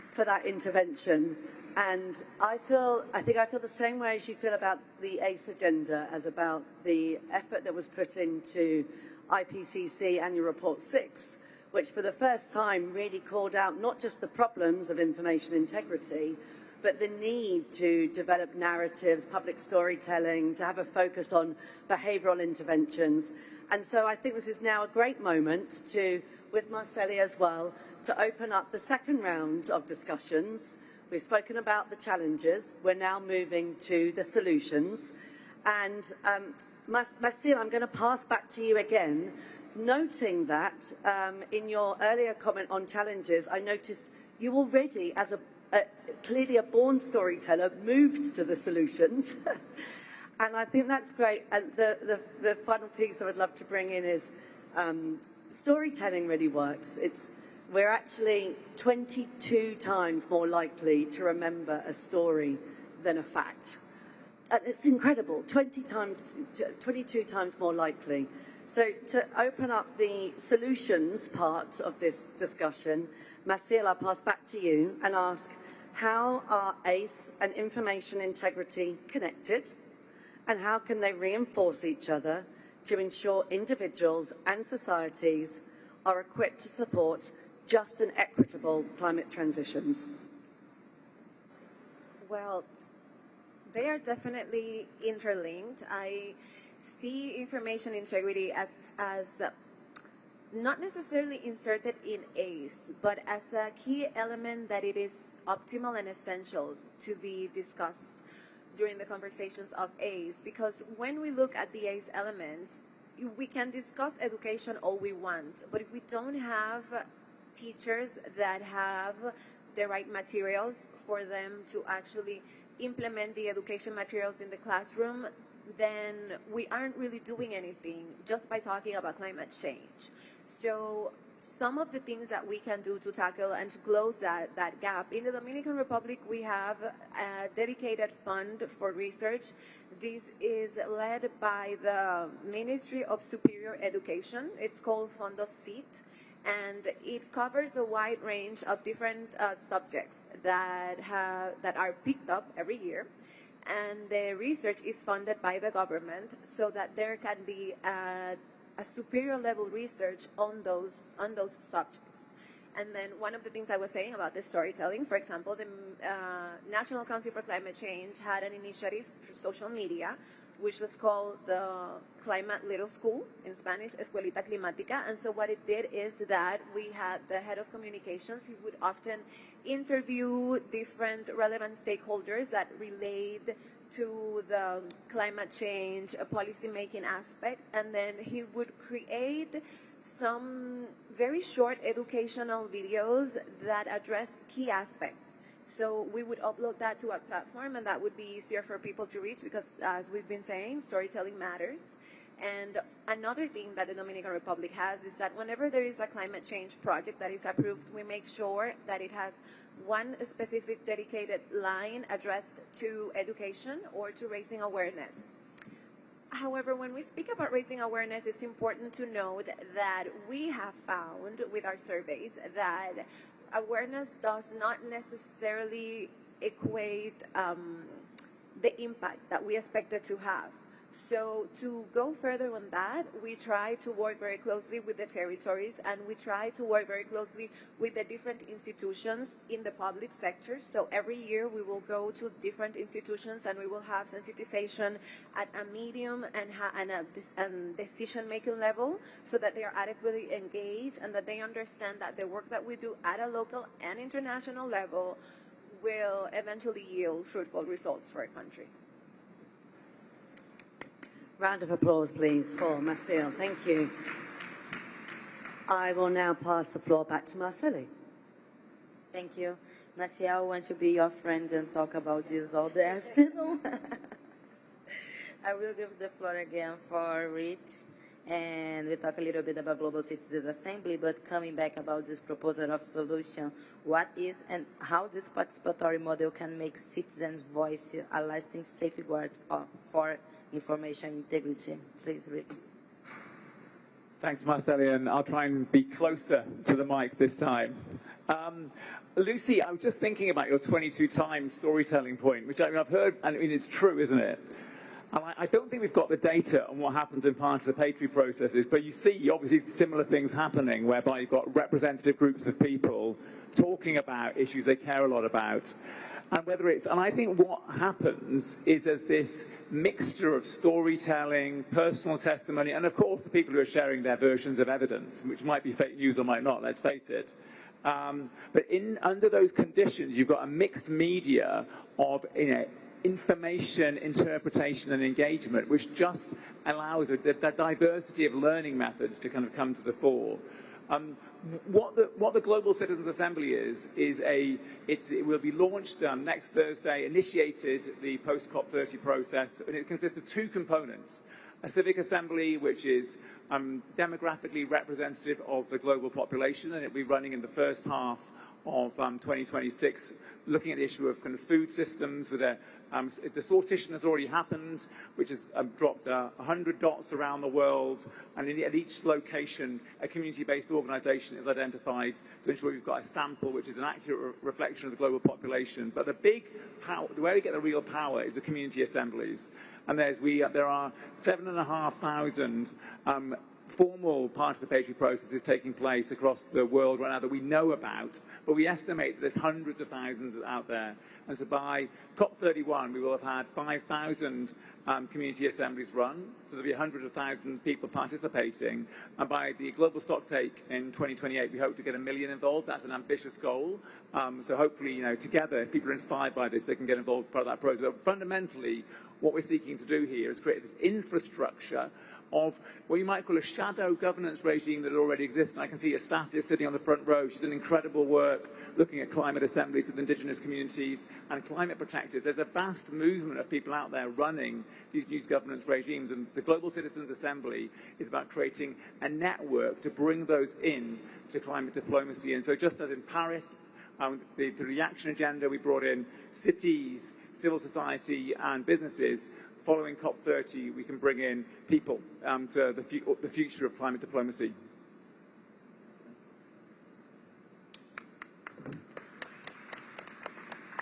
Speaker 1: for that intervention. And I think I feel the same way as you feel about the ACE agenda as about the effort that was put into IPCC Annual Report 6, which for the first time really called out not just the problems of information integrity, but the need to develop narratives, public storytelling, to have a focus on behavioural interventions. And so I think this is now a great moment to, with Marceli as well, to open up the second round of discussions. We've spoken about the challenges. We're now moving to the solutions. And Marcel, I'm going to pass back to you again, noting that in your earlier comment on challenges, I noticed you already, as clearly a born storyteller, moved to the solutions. And I think that's great. And the final piece I would love to bring in is storytelling really works. We're actually 22 times more likely to remember a story than a fact. It's incredible, 22 times more likely. So to open up the solutions part of this discussion, Marcel, I'll pass back to you and ask, how are ACE and information integrity connected? And how can they reinforce each other to ensure individuals and societies are equipped to support just and equitable climate transitions?
Speaker 11: Well, they are definitely interlinked. I see information integrity as not necessarily inserted in ACE, but as a key element that it is optimal and essential to be discussed during the conversations of ACE. Because when we look at the ACE elements, we can discuss education all we want, but if we don't have teachers that have the right materials for them to actually implement the education materials in the classroom, then we aren't really doing anything just by talking about climate change. So some of the things that we can do to tackle and to close that gap. In the Dominican Republic, we have a dedicated fund for research. This is led by the Ministry of Superior Education. It's called Fondo CIT, and it covers a wide range of different subjects that are picked up every year. And the research is funded by the government so that there can be a superior level research on those subjects. And then one of the things I was saying about the storytelling, for example, the National Council for Climate Change had an initiative through social media, which was called the Climate Little School, in Spanish, Escuelita Climática. And so what it did is that we had the head of communications. He would often interview different relevant stakeholders that relate to the climate change policy-making aspect, and then he would create some very short educational videos that addressed key aspects. So we would upload that to a platform, and that would be easier for people to reach because, as we've been saying, storytelling matters. And another thing that the Dominican Republic has is that whenever there is a climate change project that is approved, we make sure that it has one specific dedicated line addressed to education or to raising awareness. However, when we speak about raising awareness, it's important to note that we have found with our surveys that awareness does not necessarily equate the impact that we expect it to have. So to go further on that, we try to work very closely with the territories, and we try to work very closely with the different institutions in the public sector. So every year we will go to different institutions and we will have sensitization at a medium and decision-making level so that they are adequately engaged and that they understand that the work that we do at a local and international level will eventually yield fruitful results for our country.
Speaker 1: Round of applause, please, for Marcel. Thank you. I will now pass the floor back to Marceli.
Speaker 5: Thank you. Marcel, I want to be your friend and talk about this all the afternoon. I will give the floor again for Rich, and we talk a little bit about Global Citizens Assembly, but coming back about this proposal of solution, what is and how this participatory model can make citizens' voice a lasting safeguard for information integrity. Please, Rich.
Speaker 10: Thanks, Marcelian. I'll try and be closer to the mic this time. Lucy, I was just thinking about your 22 times storytelling point, which I've heard, and I mean, it's true, isn't it? And I don't think we've got the data on what happens in participatory processes, but you see obviously similar things happening whereby you've got representative groups of people talking about issues they care a lot about. And I think what happens is there's this mixture of storytelling, personal testimony, and of course the people who are sharing their versions of evidence, which might be fake news or might not, let's face it. But under those conditions, you've got a mixed media of information, interpretation, and engagement, which just allows that diversity of learning methods to kind of come to the fore. What the Global Citizens Assembly it will be launched next Thursday, initiated the post-COP30 process, and it consists of two components. A civic assembly, which is demographically representative of the global population, and it will be running in the first half of 2026, looking at the issue of kind of food systems. With the sortition has already happened, which has dropped 100 dots around the world, and at each location, a community-based organisation is identified to ensure you've got a sample which is an accurate reflection of the global population. But the big power, where we get the real power, is the community assemblies. And there are 7,500 formal participatory processes taking place across the world right now that we know about, but we estimate that there's hundreds of thousands out there. And so by COP31, we will have had 5,000 community assemblies run, so there'll be hundreds of thousands of people participating. And by the global stocktake in 2028, we hope to get 1 million involved. That's an ambitious goal. So hopefully, together, if people are inspired by this, they can get involved as part of that process. But fundamentally, what we're seeking to do here is create this infrastructure of what you might call a shadow governance regime that already exists. And I can see Estasia sitting on the front row. She's done incredible work looking at climate assemblies with indigenous communities and climate protectors. There's a vast movement of people out there running these new governance regimes, and the Global Citizens Assembly is about creating a network to bring those in to climate diplomacy. And so just as in Paris, through the action agenda, we brought in cities, civil society and businesses. Following COP30, we can bring in people to the future of climate diplomacy.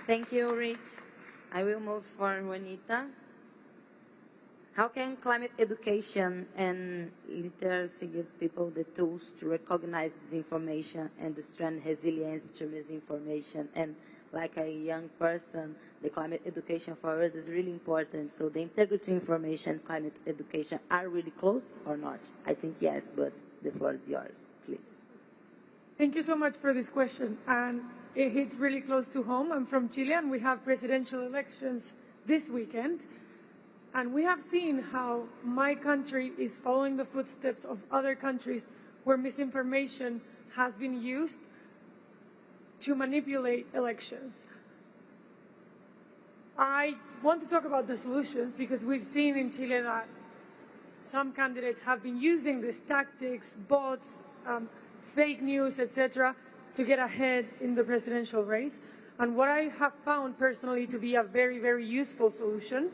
Speaker 5: Thank you, Rich. I will move for Juanita. How can climate education and literacy give people the tools to recognize disinformation and to strengthen resilience to misinformation? And like a young person, the climate education for us is really important. So the integrity information, climate education are really close or not? I think yes, but the floor is yours, please.
Speaker 8: Thank you so much for this question. And it hits really close to home. I'm from Chile, and we have presidential elections this weekend. And we have seen how my country is following the footsteps of other countries where misinformation has been used to manipulate elections. I want to talk about the solutions because we've seen in Chile that some candidates have been using these tactics, bots, fake news, etc., to get ahead in the presidential race. And what I have found personally to be a very, very useful solution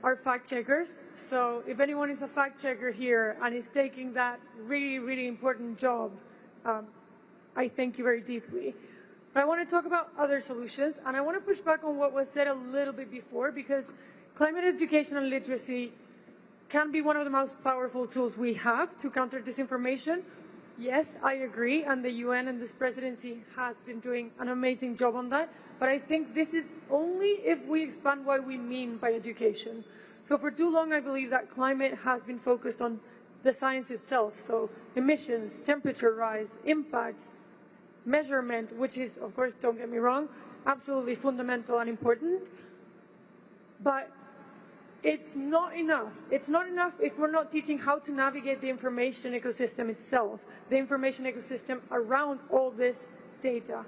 Speaker 8: are fact checkers. So if anyone is a fact checker here and is taking that really, really important job, I thank you very deeply. But I want to talk about other solutions, and I want to push back on what was said a little bit before, because climate education and literacy can be one of the most powerful tools we have to counter disinformation. Yes, I agree, and the UN and this presidency has been doing an amazing job on that, but I think this is only if we expand what we mean by education. So for too long, I believe that climate has been focused on the science itself, so emissions, temperature rise, impacts, measurement, which is, of course, don't get me wrong, absolutely fundamental and important, but it's not enough. It's not enough if we're not teaching how to navigate the information ecosystem itself, the information ecosystem around all this data.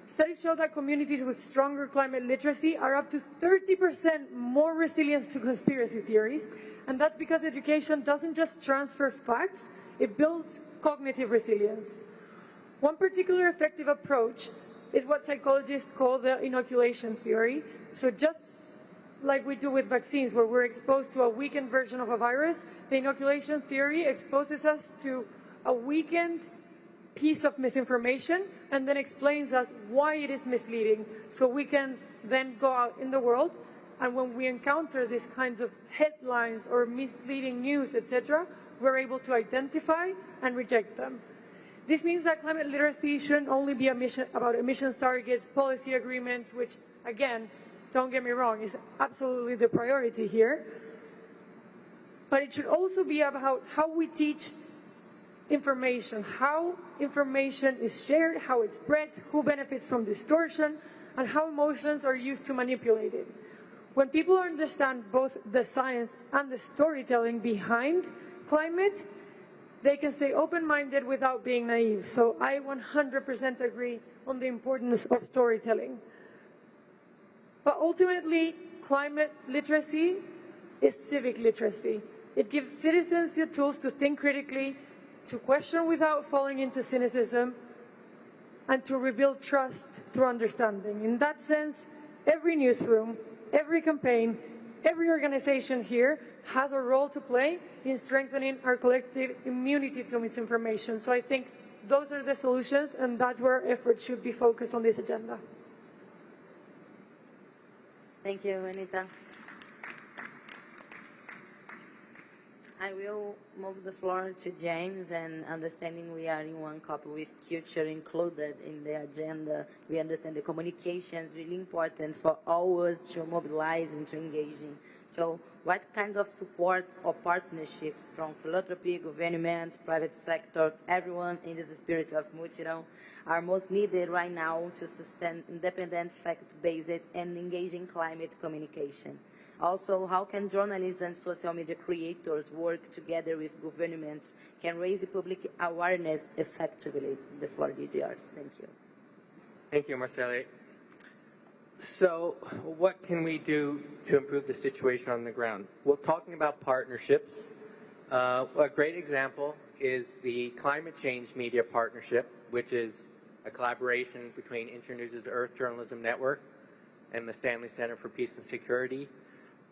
Speaker 8: Studies show that communities with stronger climate literacy are up to 30% more resilient to conspiracy theories, and that's because education doesn't just transfer facts, it builds cognitive resilience. One particular effective approach is what psychologists call the inoculation theory. So just like we do with vaccines, where we're exposed to a weakened version of a virus, the inoculation theory exposes us to a weakened piece of misinformation and then explains us why it is misleading, so we can then go out in the world, and when we encounter these kinds of headlines or misleading news, etc., we're able to identify and reject them. This means that climate literacy shouldn't only be about emissions targets, policy agreements, which again, don't get me wrong, is absolutely the priority here. But it should also be about how we teach information, how information is shared, how it spreads, who benefits from distortion, and how emotions are used to manipulate it. When people understand both the science and the storytelling behind climate, they can stay open-minded without being naive. So I 100% agree on the importance of storytelling. But ultimately, climate literacy is civic literacy. It gives citizens the tools to think critically, to question without falling into cynicism, and to rebuild trust through understanding. In that sense, every newsroom, every campaign, every organization here has a role to play in strengthening our collective immunity to misinformation. So I think those are the solutions, and that's where our efforts should be focused on this agenda.
Speaker 5: Thank you, Anita. I will move the floor to James, and understanding we are in one copy with culture included in the agenda, we understand the communication is really important for all us to mobilize and to engage in. So what kinds of support or partnerships from philanthropy, government, private sector, everyone in this spirit of mutirão are most needed right now to sustain independent, fact-based and engaging climate communication? Also, how can journalists and social media creators work together with governments, can raise public awareness effectively? The floor is yours. Thank you.
Speaker 9: Thank you, Marcele. So what can we do to improve the situation on the ground? Well, talking about partnerships, a great example is the Climate Change Media Partnership, which is a collaboration between Internews' Earth Journalism Network and the Stanley Center for Peace and Security.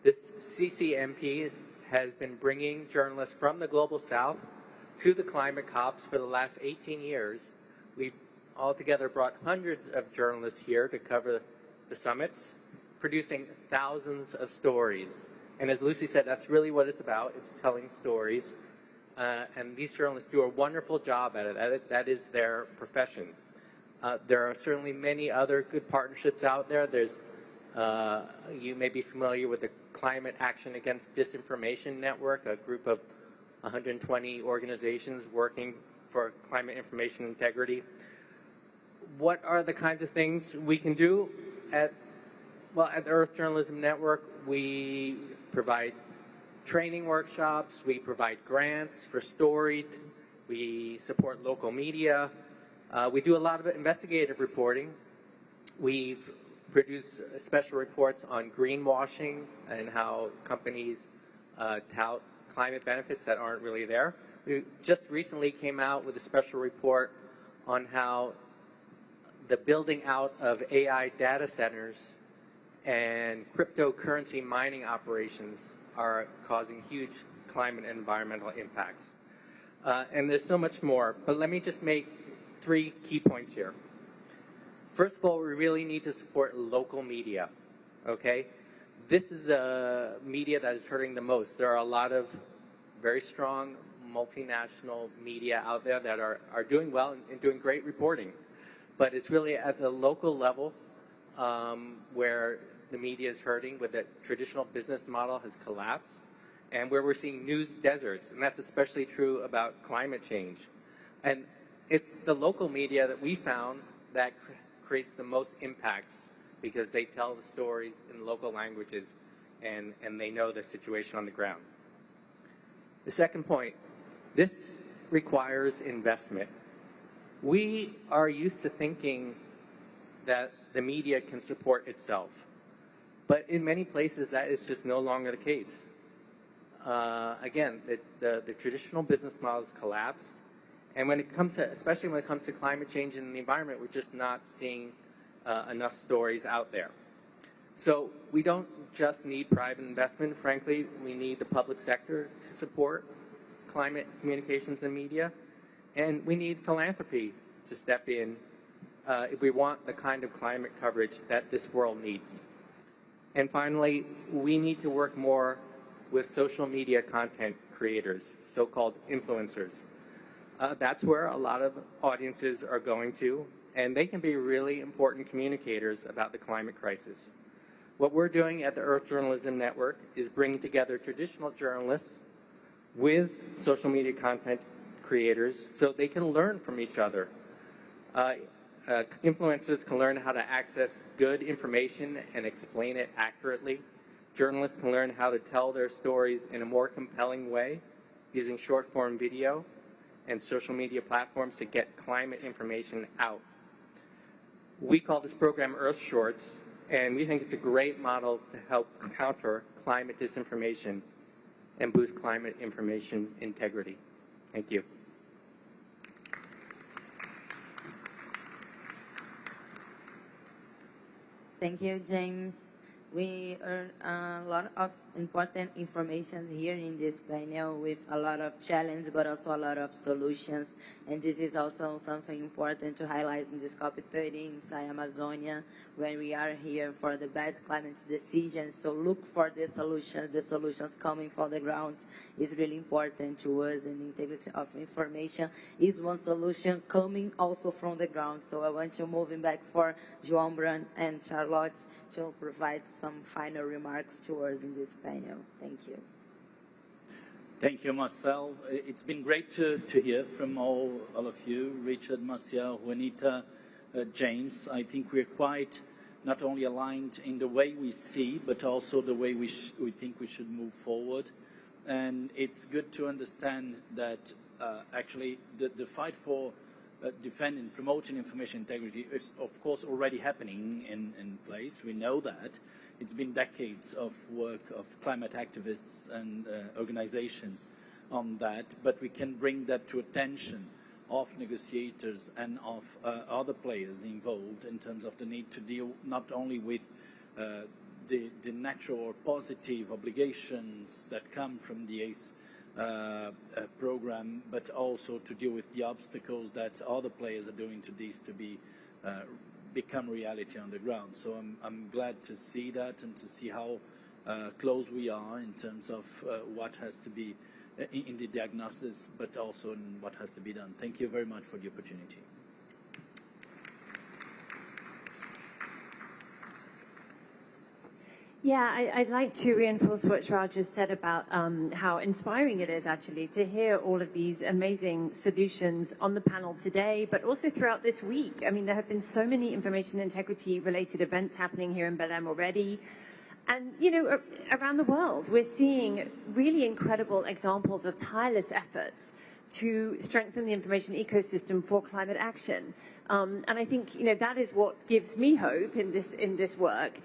Speaker 9: This CCMP has been bringing journalists from the Global South to the climate COPs for the last 18 years. We've altogether brought hundreds of journalists here to cover the summits, producing thousands of stories. And as Lucy said, that's really what it's about. It's telling stories. And these journalists do a wonderful job at it. That is their profession. There are certainly many other good partnerships out there. There's you may be familiar with the Climate Action Against Disinformation Network, a group of 120 organizations working for climate information integrity. What are the kinds of things we can do at the Earth Journalism Network? We provide training workshops, we provide grants for story, we support local media, we do a lot of investigative reporting. We've produce special reports on greenwashing and how companies tout climate benefits that aren't really there. We just recently came out with a special report on how the building out of AI data centers and cryptocurrency mining operations are causing huge climate and environmental impacts. And there's so much more, but let me just make 3 key points here. First of all, we really need to support local media, okay? This is the media that is hurting the most. There are a lot of very strong multinational media out there that are doing well and doing great reporting. But it's really at the local level where the media is hurting, where the traditional business model has collapsed, and where we're seeing news deserts. And that's especially true about climate change. And it's the local media that we found that creates the most impacts because they tell the stories in local languages and they know the situation on the ground. The second point, this requires investment. We are used to thinking that the media can support itself, but in many places that is just no longer the case. Again, the traditional business models collapsed. And when it comes to, especially when it comes to climate change and the environment, we're just not seeing enough stories out there. So we don't just need private investment, frankly, we need the public sector to support climate communications and media. And we need philanthropy to step in if we want the kind of climate coverage that this world needs. And finally, we need to work more with social media content creators, so-called influencers. That's where a lot of audiences are going to, and they can be really important communicators about the climate crisis. What we're doing at the Earth Journalism Network is bringing together traditional journalists with social media content creators so they can learn from each other. Influencers can learn how to access good information and explain it accurately. Journalists can learn how to tell their stories in a more compelling way using short-form video and social media platforms to get climate information out. We call this program Earth Shorts, and we think it's a great model to help counter climate disinformation and boost climate information integrity. Thank you.
Speaker 5: Thank you, James. We earned a lot of important information here in this panel with a lot of challenges, but also a lot of solutions. And this is also something important to highlight in this COP30 inside Amazonia, when we are here for the best climate decisions. So look for the solutions coming from the ground is really important to us, and integrity of information is one solution coming also from the ground. So I want to move back for João Brand and Charlotte to provide some final remarks to us in this panel. Thank you.
Speaker 7: Thank you, Marcel. It's been great to hear from all of you, Richard, Marcel, Juanita, James. I think we're quite not only aligned in the way we see, but also the way we think we should move forward. And it's good to understand that actually the fight for defending, promoting information integrity is, of course, already happening in place. We know that. It's been decades of work of climate activists and organizations on that, but we can bring that to attention of negotiators and of other players involved in terms of the need to deal not only with the natural or positive obligations that come from the ACE program, but also to deal with the obstacles that other players are doing to these to become reality on the ground. So I'm glad to see that and to see how close we are in terms of what has to be in the diagnosis, but also in what has to be done. Thank you very much for the opportunity.
Speaker 6: Yeah, I'd like to reinforce what Joao just said about how inspiring it is actually to hear all of these amazing solutions on the panel today, but also throughout this week. I mean, there have been so many information integrity related events happening here in Belem already. And, you know, around the world, we're seeing really incredible examples of tireless efforts to strengthen the information ecosystem for climate action. And I think, you know, that is what gives me hope in this work.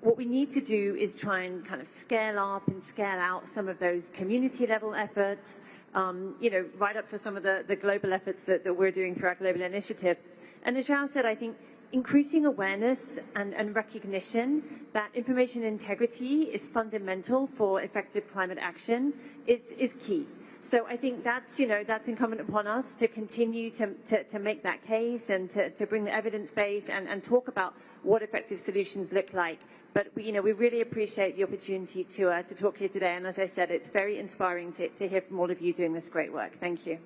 Speaker 6: What we need to do is try and kind of scale up and scale out some of those community level efforts, you know, right up to some of the global efforts that we're doing through our global initiative. And as Joao said, I think increasing awareness and recognition that information integrity is fundamental for effective climate action is key. So I think that's, you know, that's incumbent upon us to continue to make that case and to bring the evidence base and talk about what effective solutions look like. But we, you know, we really appreciate the opportunity to talk here today. And as I said, it's very inspiring to hear from all of you doing this great work. Thank you.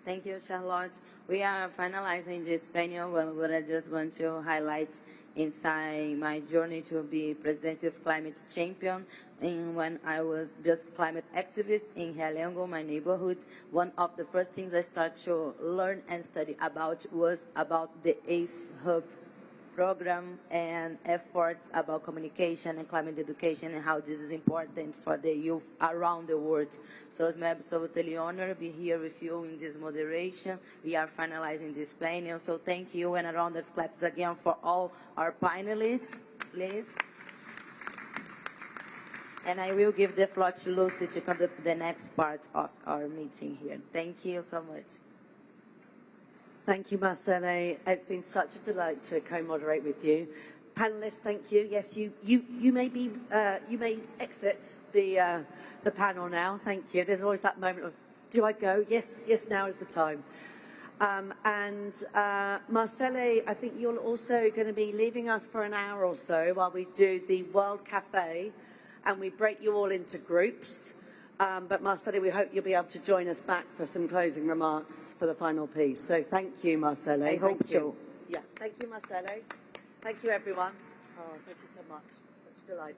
Speaker 5: Thank you, Charlotte. We are finalizing this panel, but I just want to highlight inside my journey to be Presidency of Climate Champion. And when I was just climate activist in Realengo, my neighborhood, one of the first things I started to learn and study about was about the ACE Hub program and efforts about communication and climate education and how this is important for the youth around the world. So it's my absolutely honor to be here with you in this moderation. We are finalizing this panel, so thank you, and a round of claps again for all our panelists, please. And I will give the floor to Lucy to conduct the next part of our meeting here. Thank you so much.
Speaker 1: Thank you, Marcele. It's been such a delight to co-moderate with you. Panelists, thank you. Yes, you may exit the panel now. Thank you. There's always that moment of, do I go? Yes, now is the time. Marcele, I think you're also going to be leaving us for an hour or so while we do the World Cafe, and we break you all into groups. But Marcelo, we hope you'll be able to join us back for some closing remarks for the final piece. So thank you, Marcelo.
Speaker 5: I hope so.
Speaker 1: Yeah, thank you, Marcelo. Thank you, everyone. Oh, thank you so much. Such delight.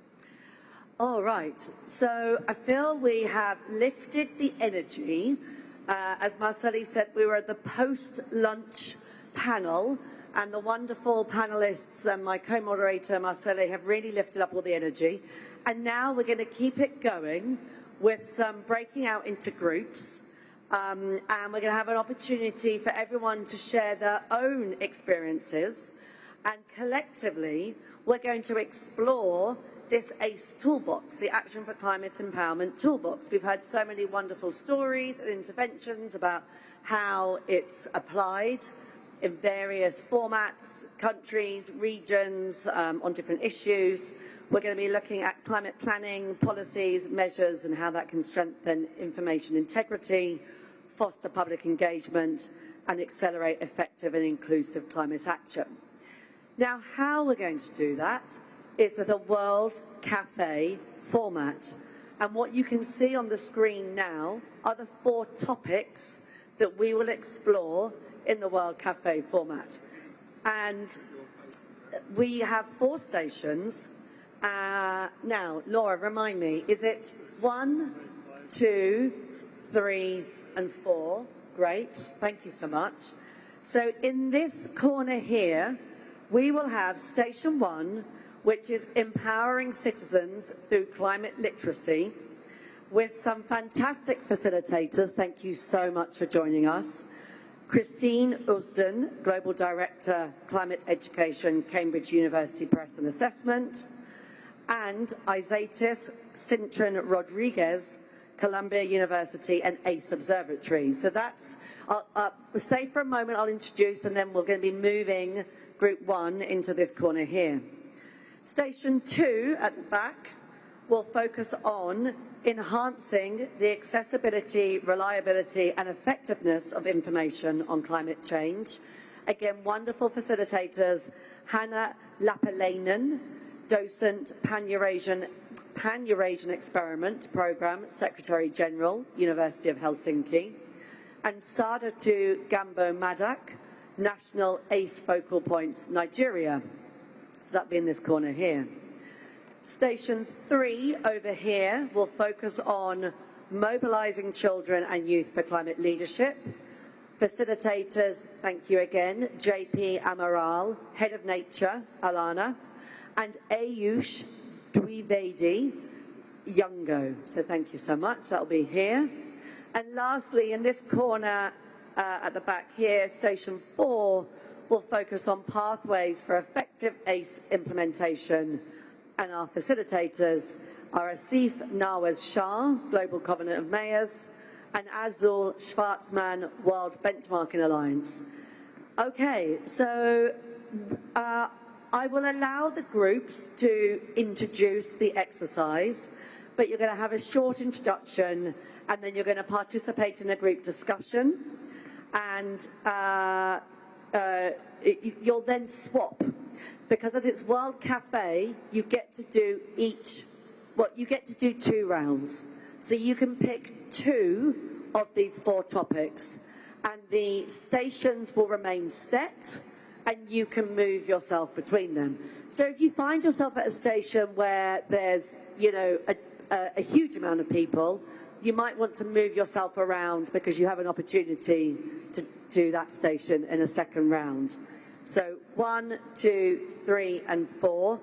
Speaker 1: All right, so I feel we have lifted the energy. As Marcelo said, we were at the post-lunch panel, and the wonderful panelists and my co-moderator, Marcelo, have really lifted up all the energy. And now we're going to keep it going with some breaking out into groups. And we're going to have an opportunity for everyone to share their own experiences. And collectively, we're going to explore this ACE toolbox, the Action for Climate Empowerment toolbox. We've heard so many wonderful stories and interventions about how it's applied in various formats, countries, regions, on different issues. We're going to be looking at climate planning, policies, measures, and how that can strengthen information integrity, foster public engagement, and accelerate effective and inclusive climate action. Now, how we're going to do that is with a World Cafe format. And what you can see on the screen now are the 4 topics that we will explore in the World Cafe format. And we have 4 stations. Now, Laura, remind me, is it 1, 2, 3, and 4? Great, thank you so much. So in this corner here, we will have Station 1, which is empowering citizens through climate literacy, with some fantastic facilitators. Thank you so much for joining us. Christine Usden, Global Director, Climate Education, Cambridge University Press and Assessment, and Isaitis Cintron Rodriguez, Columbia University and ACE Observatory. So that's, stay for a moment, I'll introduce, and then we're going to be moving Group 1 into this corner here. Station 2 at the back will focus on enhancing the accessibility, reliability and effectiveness of information on climate change. Again, wonderful facilitators, Hannah Lapalainen, docent, Pan-Eurasian Experiment Programme, Secretary General, University of Helsinki, and Sadatu Gambo Madak, National ACE Focal Points, Nigeria. So that'll be in this corner here. Station 3 over here will focus on mobilizing children and youth for climate leadership. Facilitators, thank you again, JP Amaral, Head of Nature, Alana, and Ayush Dwivedi Youngo. So thank you so much, that'll be here. And lastly, in this corner at the back here, Station 4 will focus on pathways for effective ACE implementation. And our facilitators are Asif Nawaz Shah, Global Covenant of Mayors, and Azul Schwarzman, World Benchmarking Alliance. Okay, so I will allow the groups to introduce the exercise, but you're going to have a short introduction, and then you're going to participate in a group discussion, and you'll then swap. Because as it's World Cafe, you get to do you get to do 2 rounds. So you can pick 2 of these 4 topics, and the stations will remain set, and you can move yourself between them. So if you find yourself at a station where there's, you know, a huge amount of people, you might want to move yourself around because you have an opportunity to do that station in a second round. So 1, 2, 3, and 4.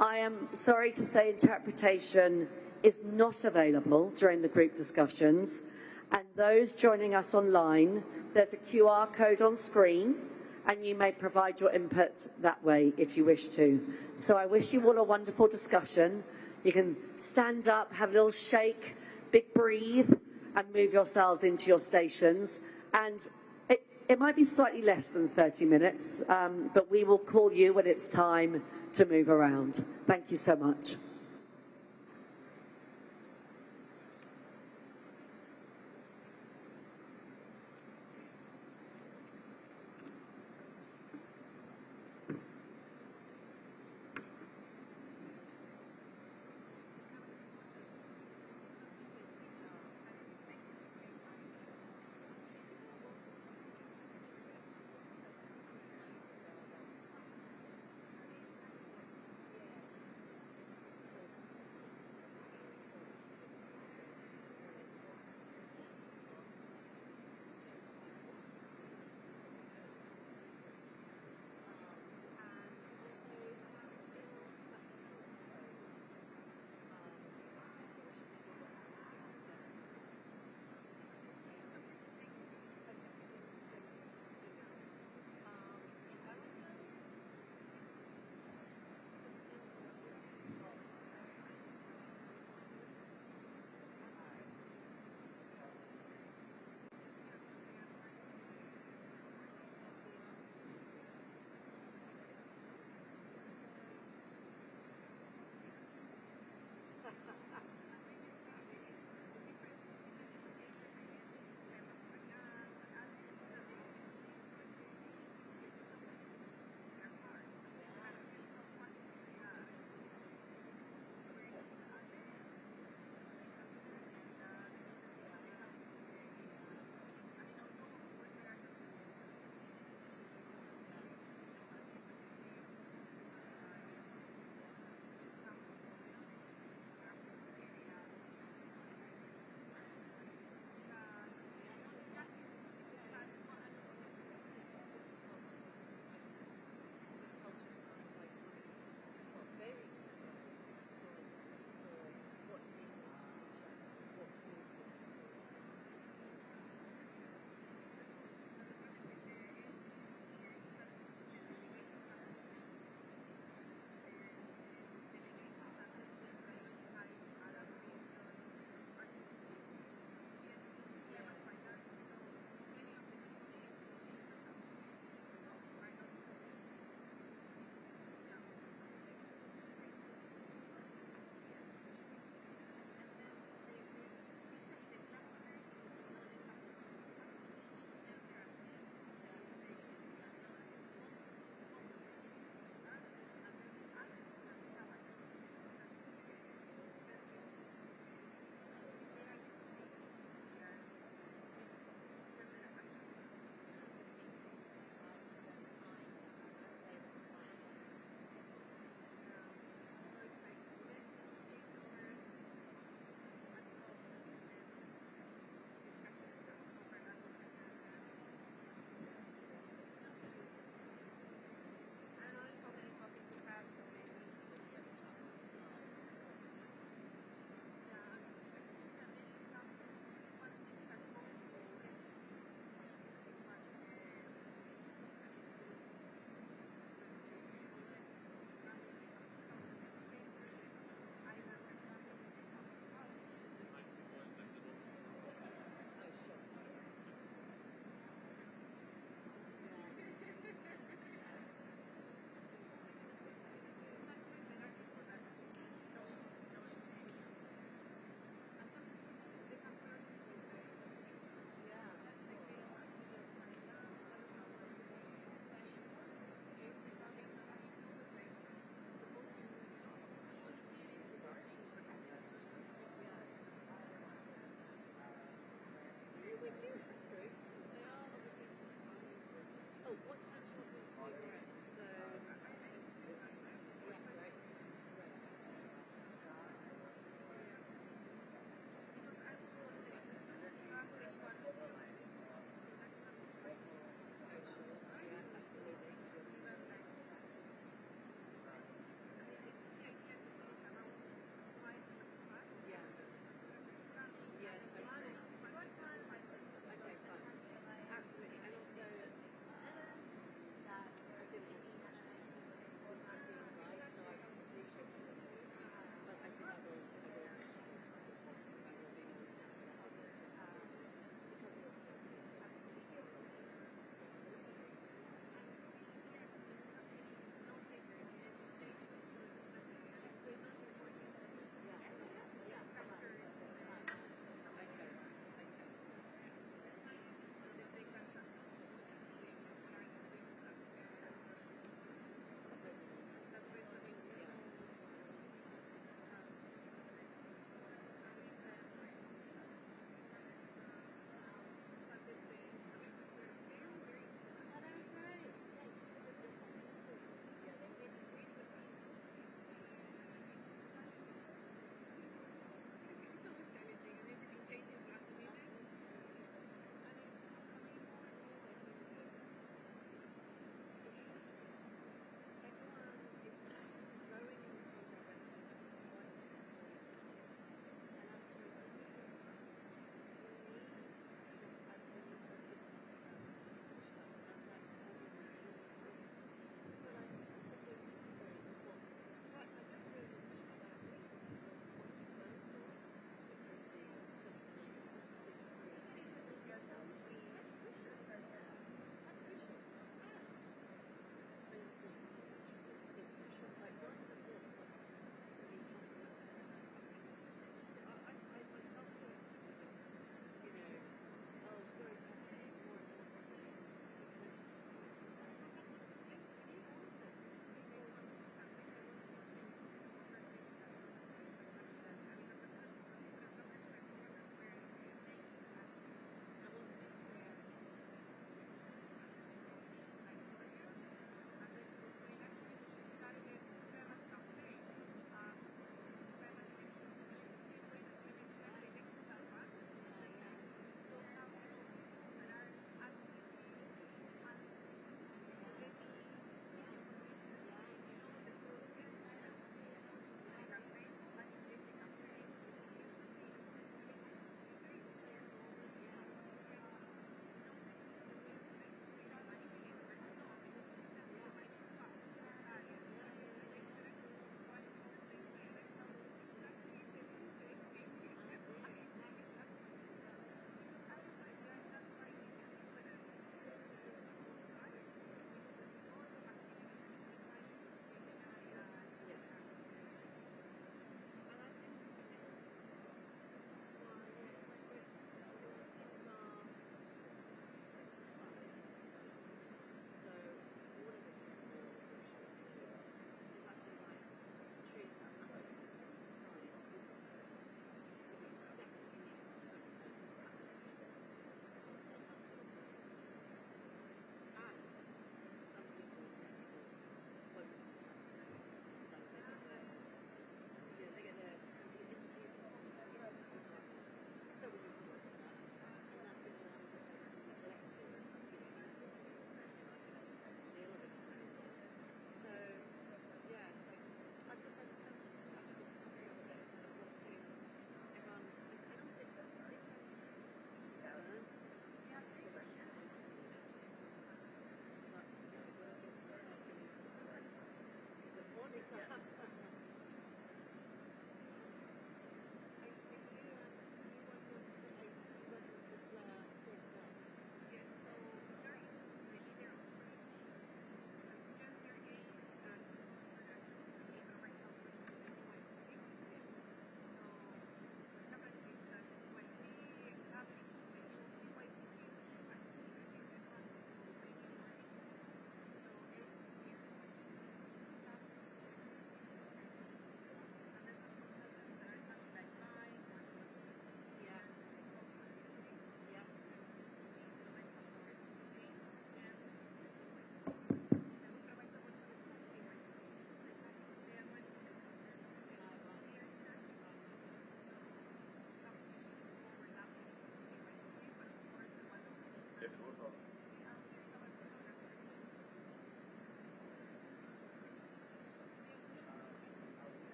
Speaker 1: I am sorry to say interpretation is not available during the group discussions. And those joining us online, there's a QR code on screen, and you may provide your input that way if you wish to. So I wish you all a wonderful discussion. You can stand up, have a little shake, big breathe, and move yourselves into your stations. And it might be slightly less than 30 minutes, but we will call you when it's time to move around. Thank you so much.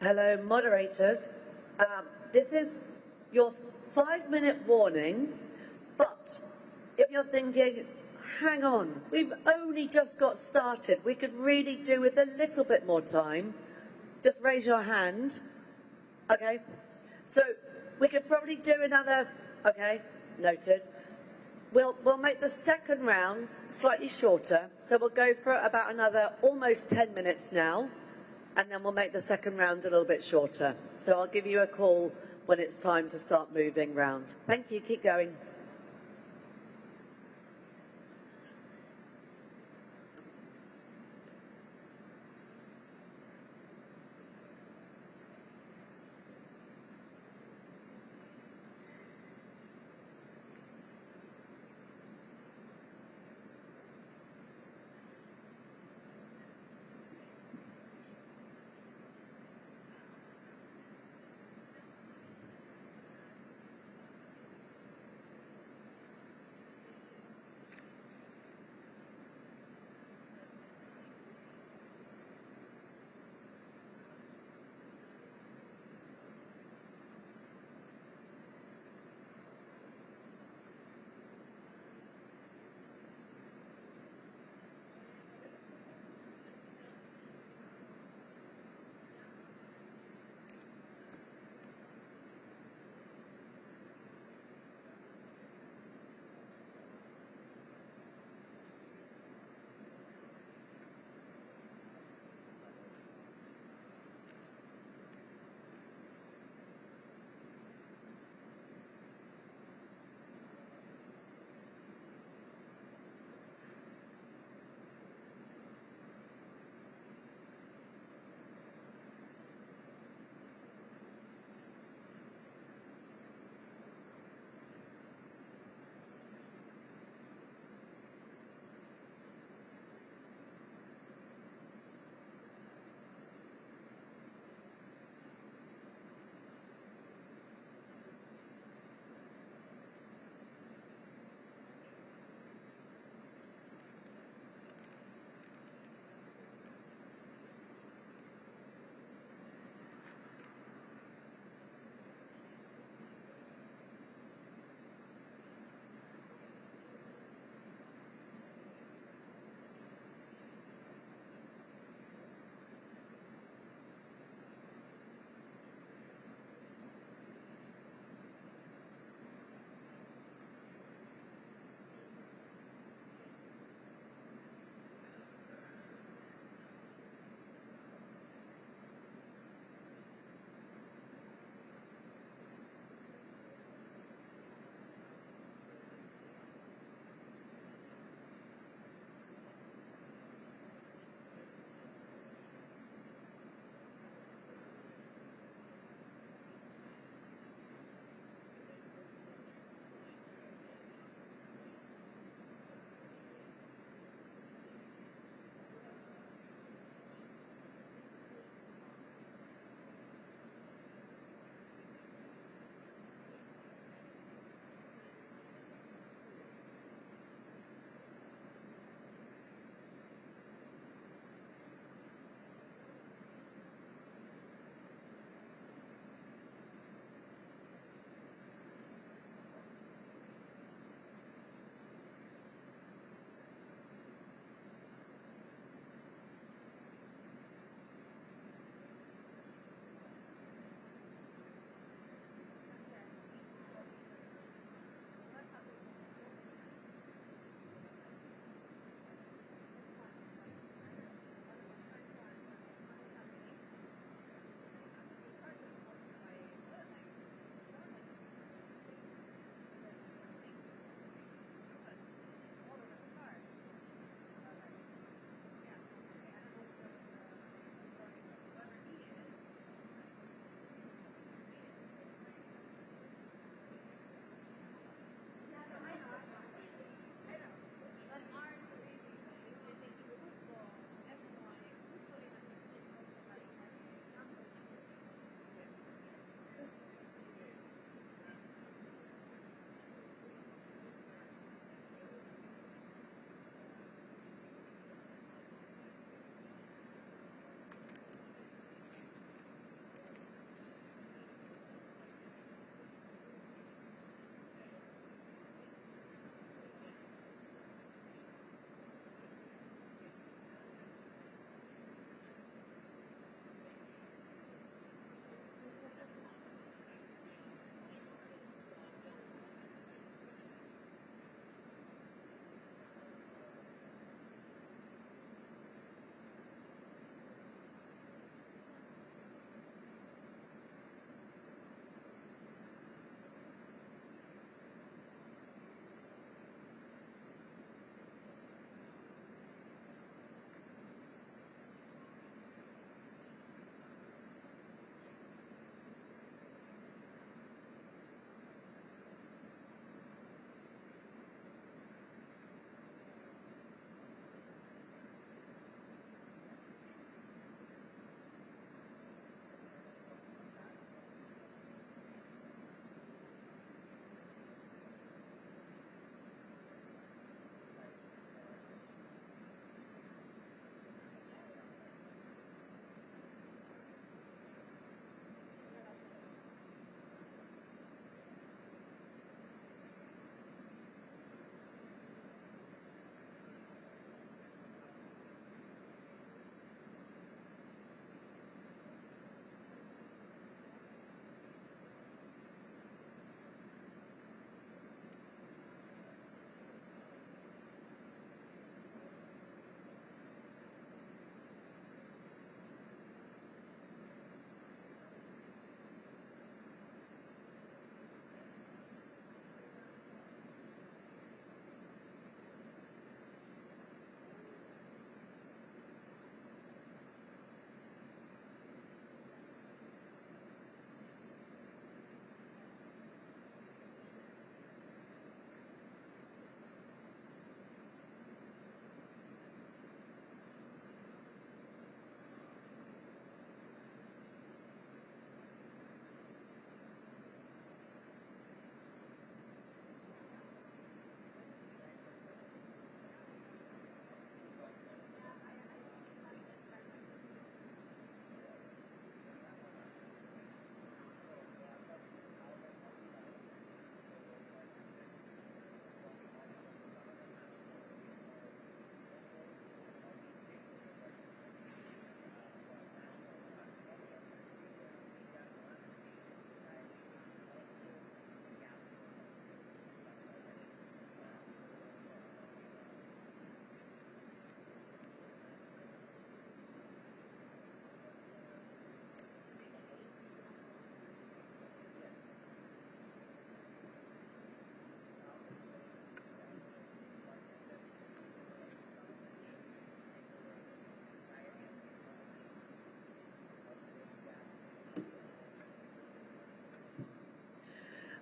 Speaker 1: Hello, moderators. This is your 5-minute warning, but if you're thinking, hang on, we've only just got started, we could really do with a little bit more time, just raise your hand. Okay, so we could probably do another, okay, noted. We'll make the second round slightly shorter, so we'll go for about another almost 10 minutes now, and then we'll make the second round a little bit shorter. So I'll give you a call when it's time to start moving round. Thank you, keep going.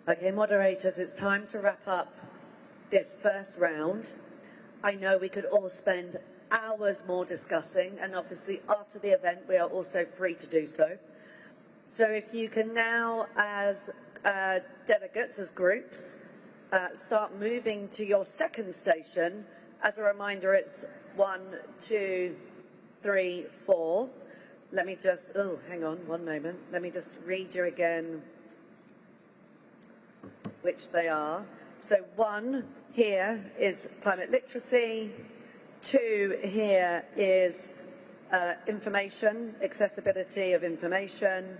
Speaker 1: Okay, moderators, it's time to wrap up this first round. I know we could all spend hours more discussing, and obviously after the event we are also free to do so. So if you can now, as delegates, as groups, start moving to your second station. As a reminder, it's 1, 2, 3, 4. Let me just, oh, hang on one moment. Let me just read you again which they are. So 1 here is climate literacy. 2 here is information, accessibility of information.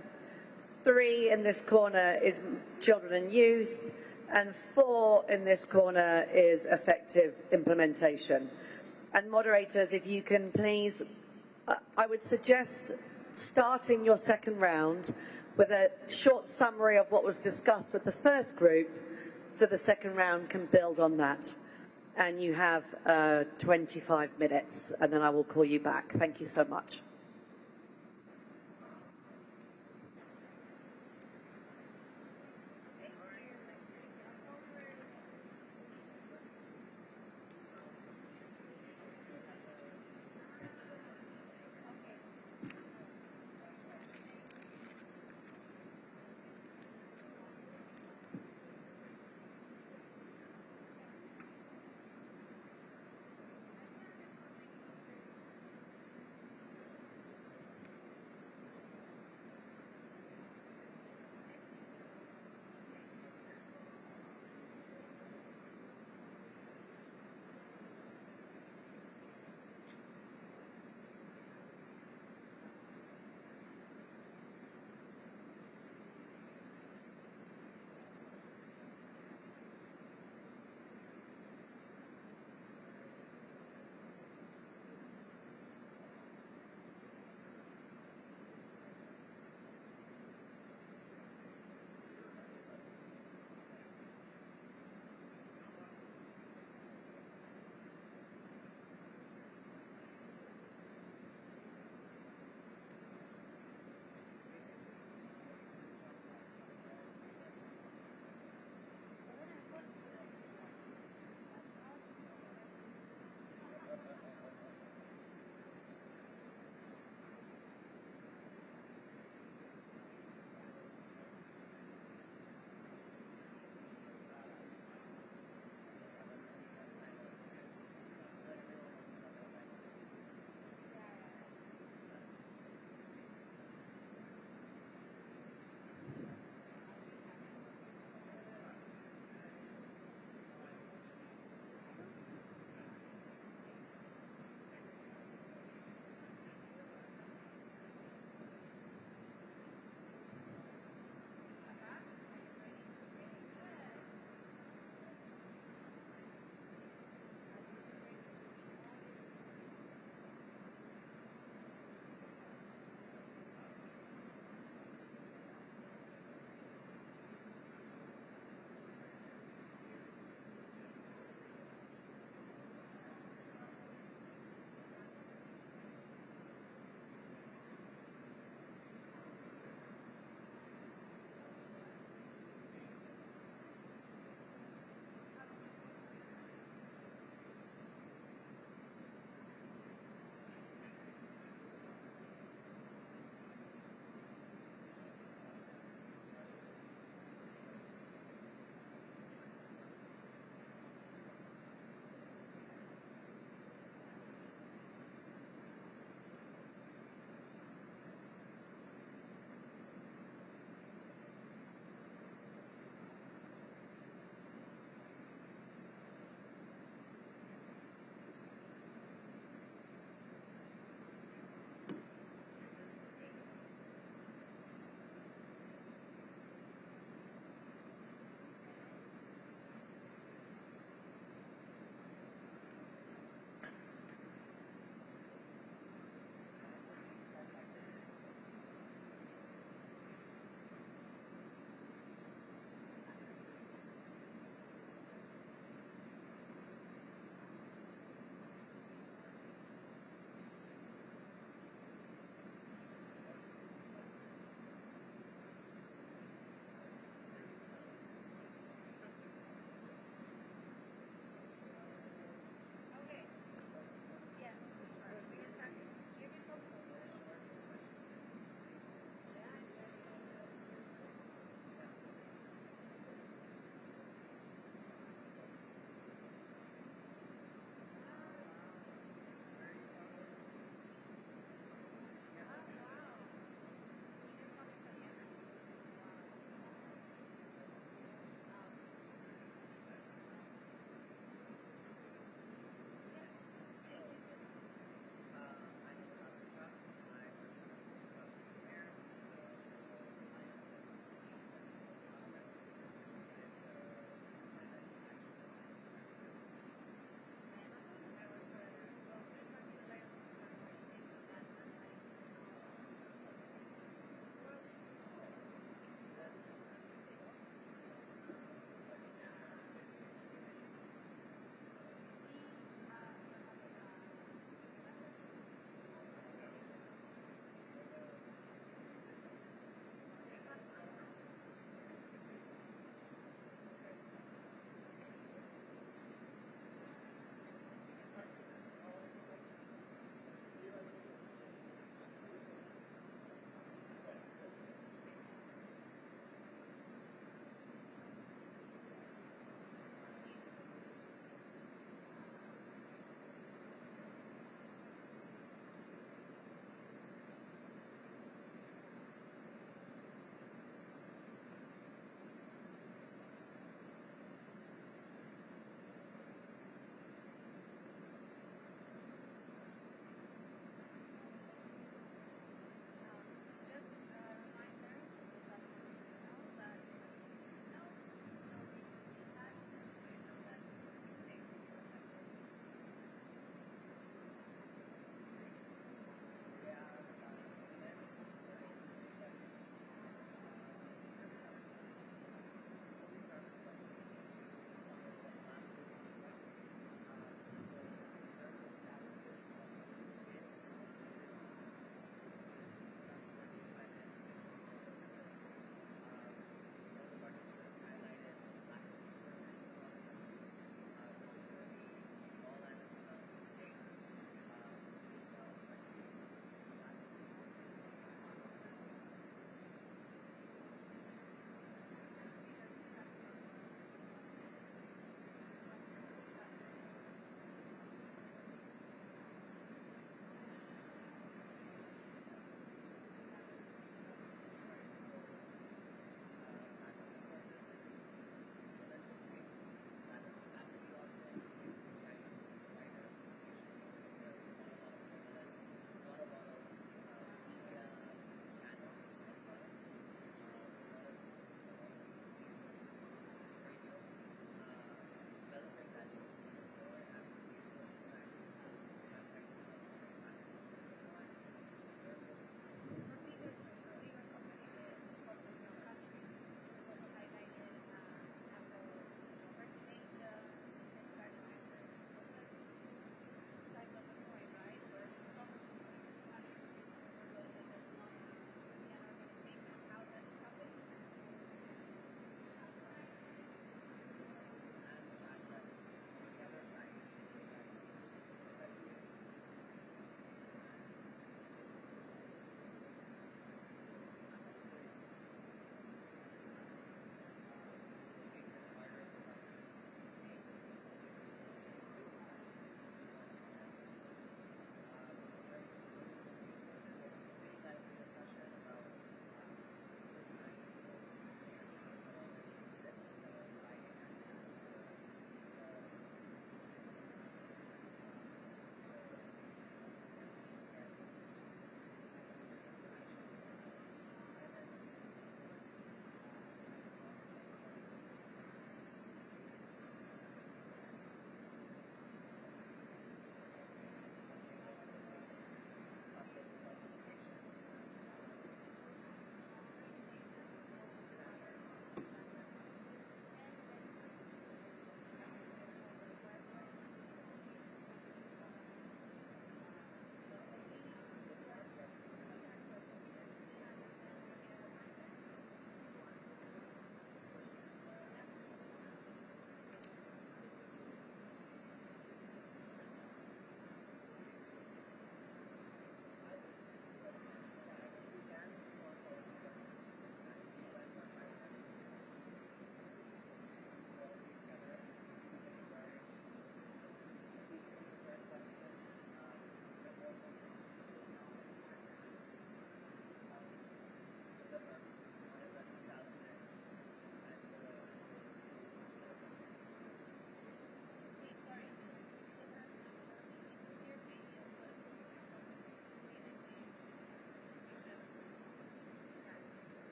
Speaker 1: 3 in this corner is children and youth. And 4 in this corner is effective implementation. And moderators, if you can please, I would suggest starting your second round with a short summary of what was discussed with the first group, so the second round can build on that. And you have 25 minutes, and then I will call you back. Thank you so much.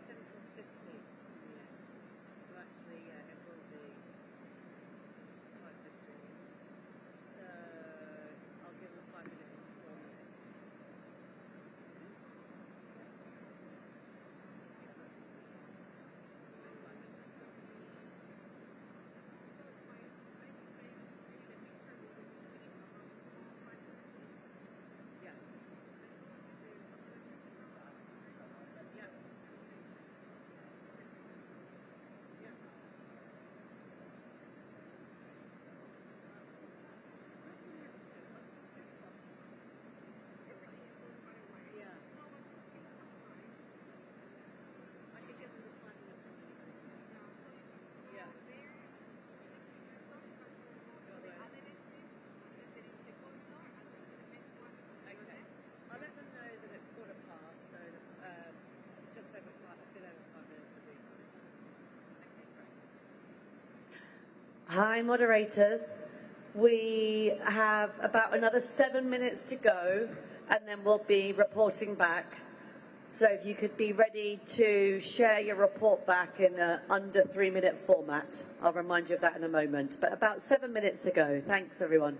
Speaker 1: make them till 50 in the end. So actually, yeah, it will be 5:15. So I'll give them 5 minutes before this. Yeah. Yeah. Yeah. I could give them the 5 minutes. Yeah. Okay. I'll let them know that at 5:15, so just over 5, a bit over 5 minutes will be. Okay, great. Hi, moderators. We have about another 7 minutes to go, and then we'll be reporting back. So if you could be ready to share your report back in a under 3-minute format. I'll remind you of that in a moment. But about 7 minutes to go. Thanks, everyone.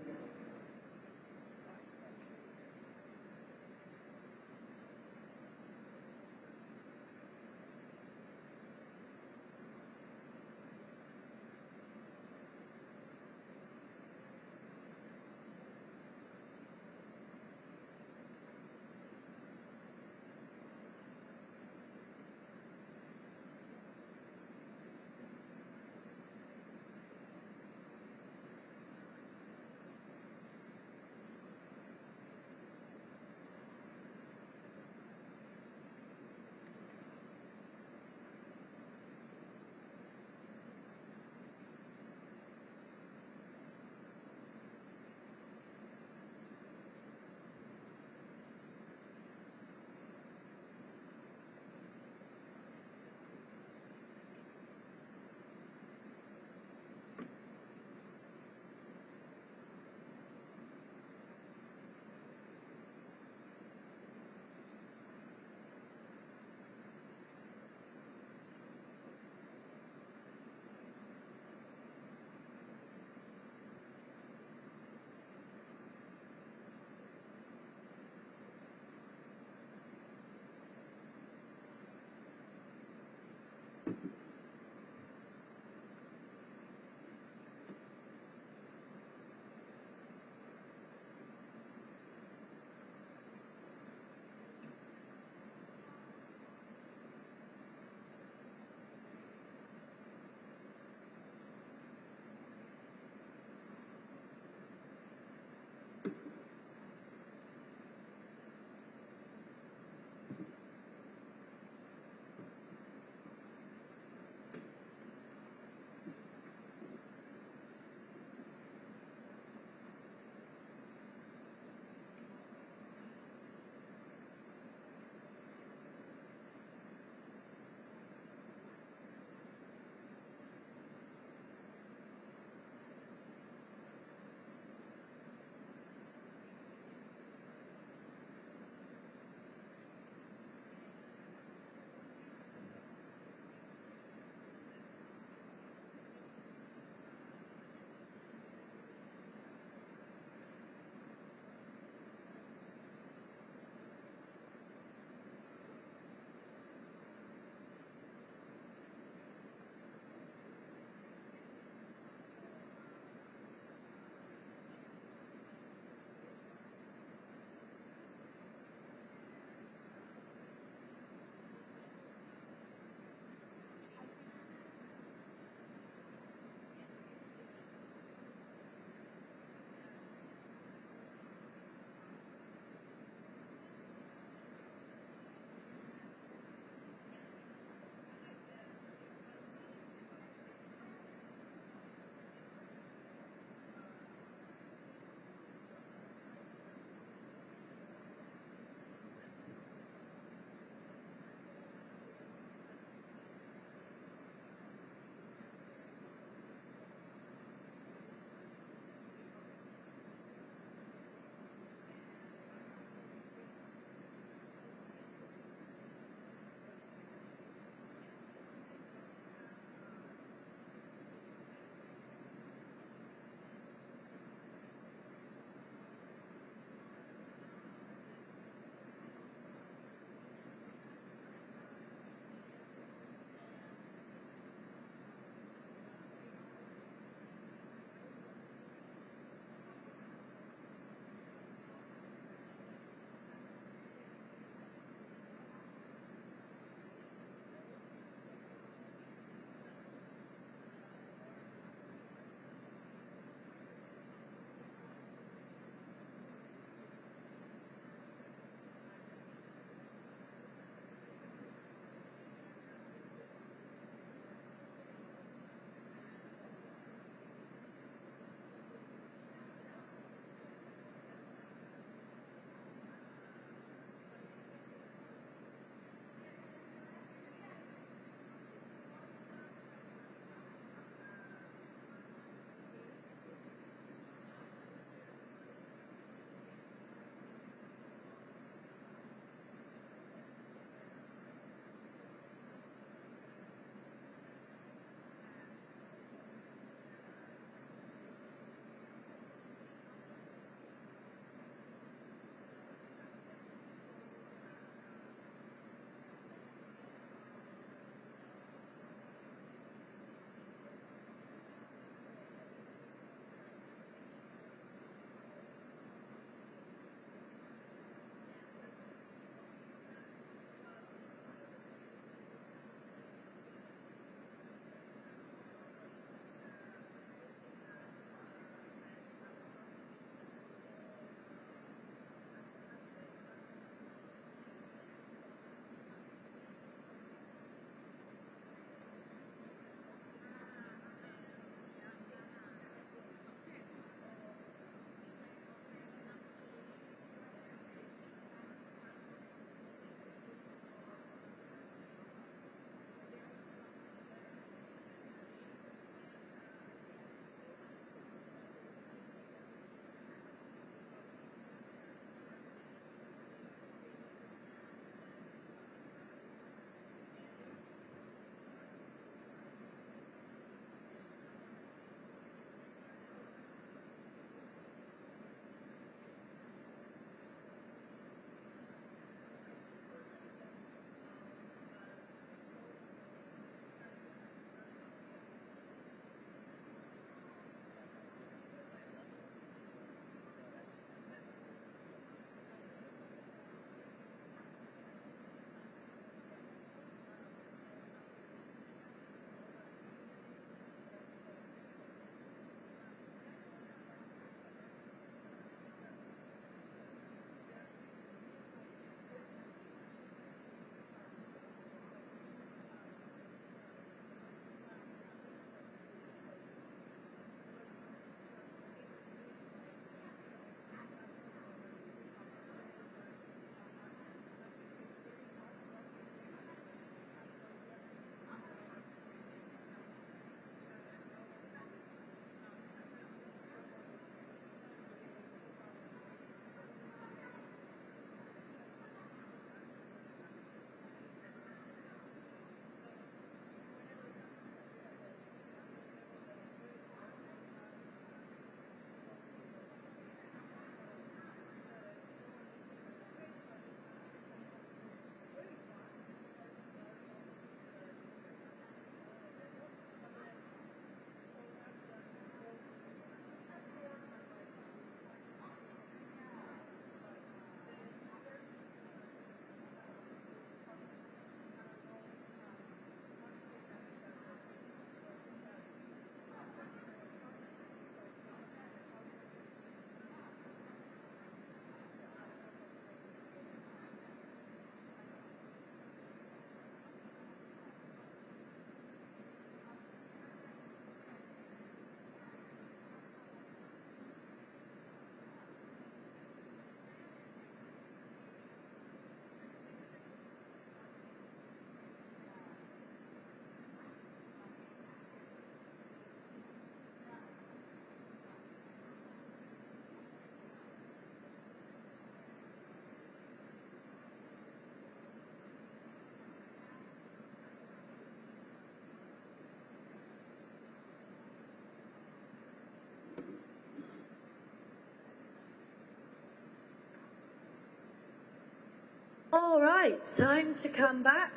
Speaker 1: All right, time to come back.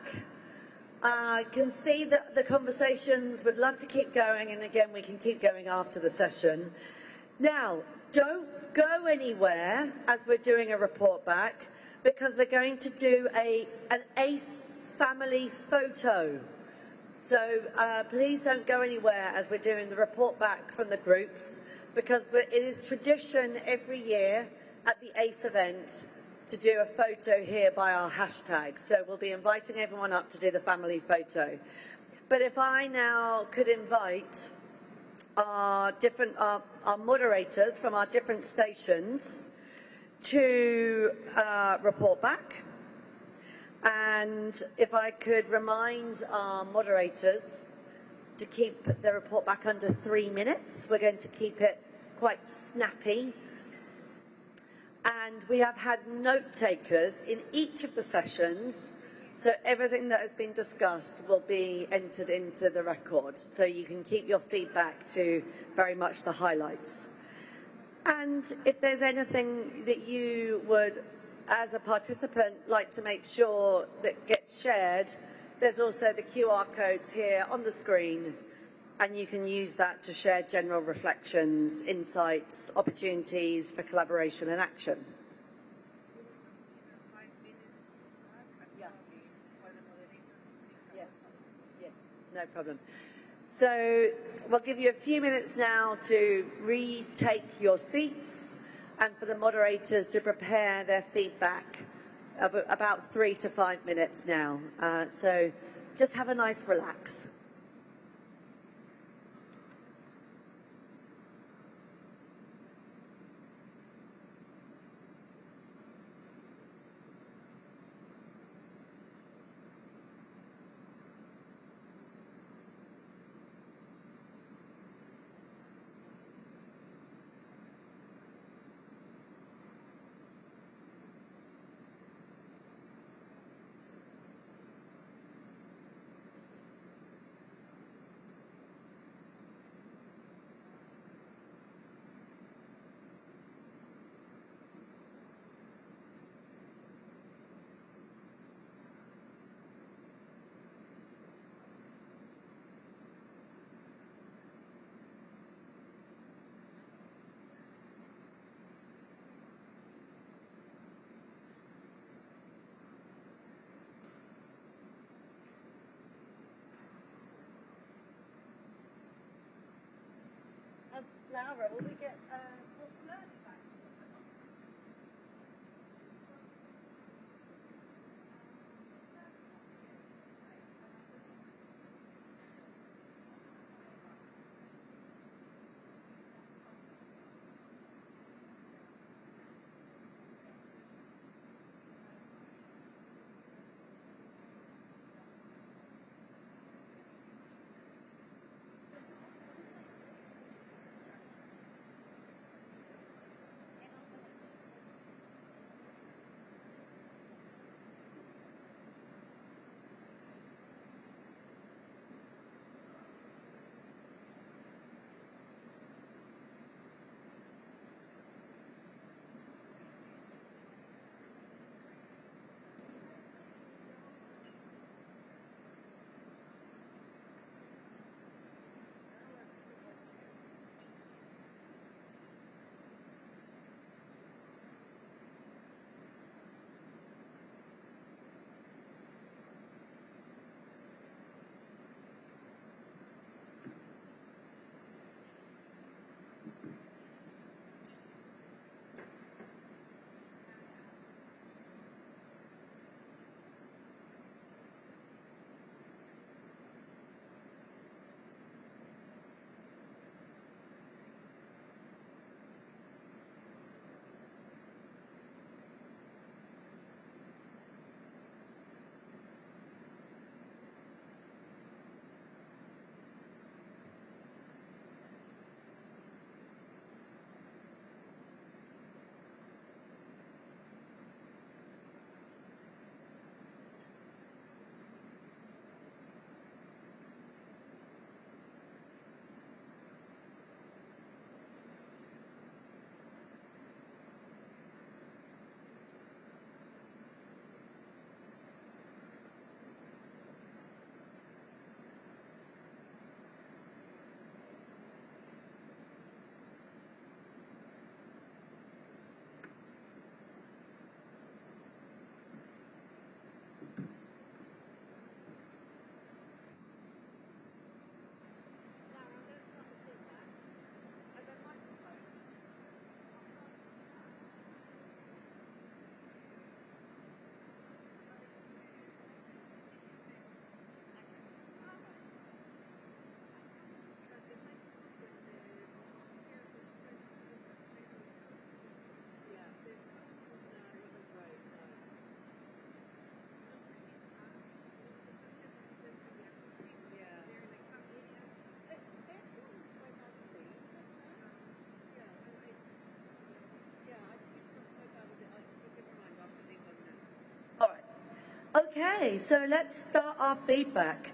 Speaker 1: I can see that the conversations would love to keep going, and again, we can keep going after the session. Now, don't go anywhere as we're doing a report back, because we're going to do an ACE family photo. So please don't go anywhere as we're doing the report back from the groups, because it is tradition every year at the ACE event to do a photo here by our hashtag. So we'll be inviting everyone up to do the family photo. But if I now could invite our moderators from our different stations to report back. And if I could remind our moderators to keep the report back under 3 minutes. We're going to keep it quite snappy. And we have had note takers in each of the sessions, so everything that has been discussed will be entered into the record. So you can keep your feedback to very much the highlights. And if there's anything that you would, as a participant, like to make sure that gets shared, there's also the QR codes here on the screen, and you can use that to share general reflections, insights, opportunities for collaboration and action. Yeah. Yes, no problem. So we'll give you a few minutes now to retake your seats and for the moderators to prepare their feedback, about 3 to 5 minutes now. So just have a nice relax. Laura, will we get Fleur back? Okay, so let's start our feedback.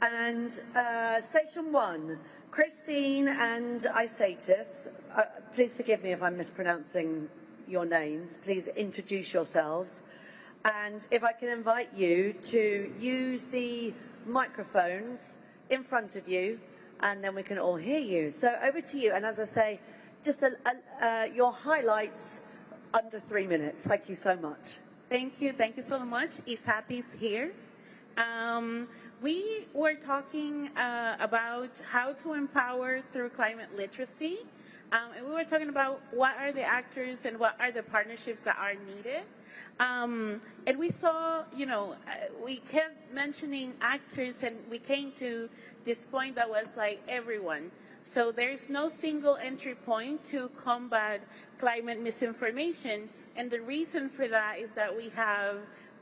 Speaker 1: And Station 1, Christine and Isatis, please forgive me if I'm mispronouncing your names. Please introduce yourselves. And if I can invite you to use the microphones in front of you, and then we can all hear you. So over to you. And as I say, just your highlights under 3 minutes. Thank you so much.
Speaker 12: Thank you so much. Isatis here. We were talking about how to empower through climate literacy. And we were talking about what are the actors and what are the partnerships that are needed. And we saw, we kept mentioning actors, and we came to this point that was like everyone. So there's no single entry point to combat climate misinformation. And the reason for that is that we have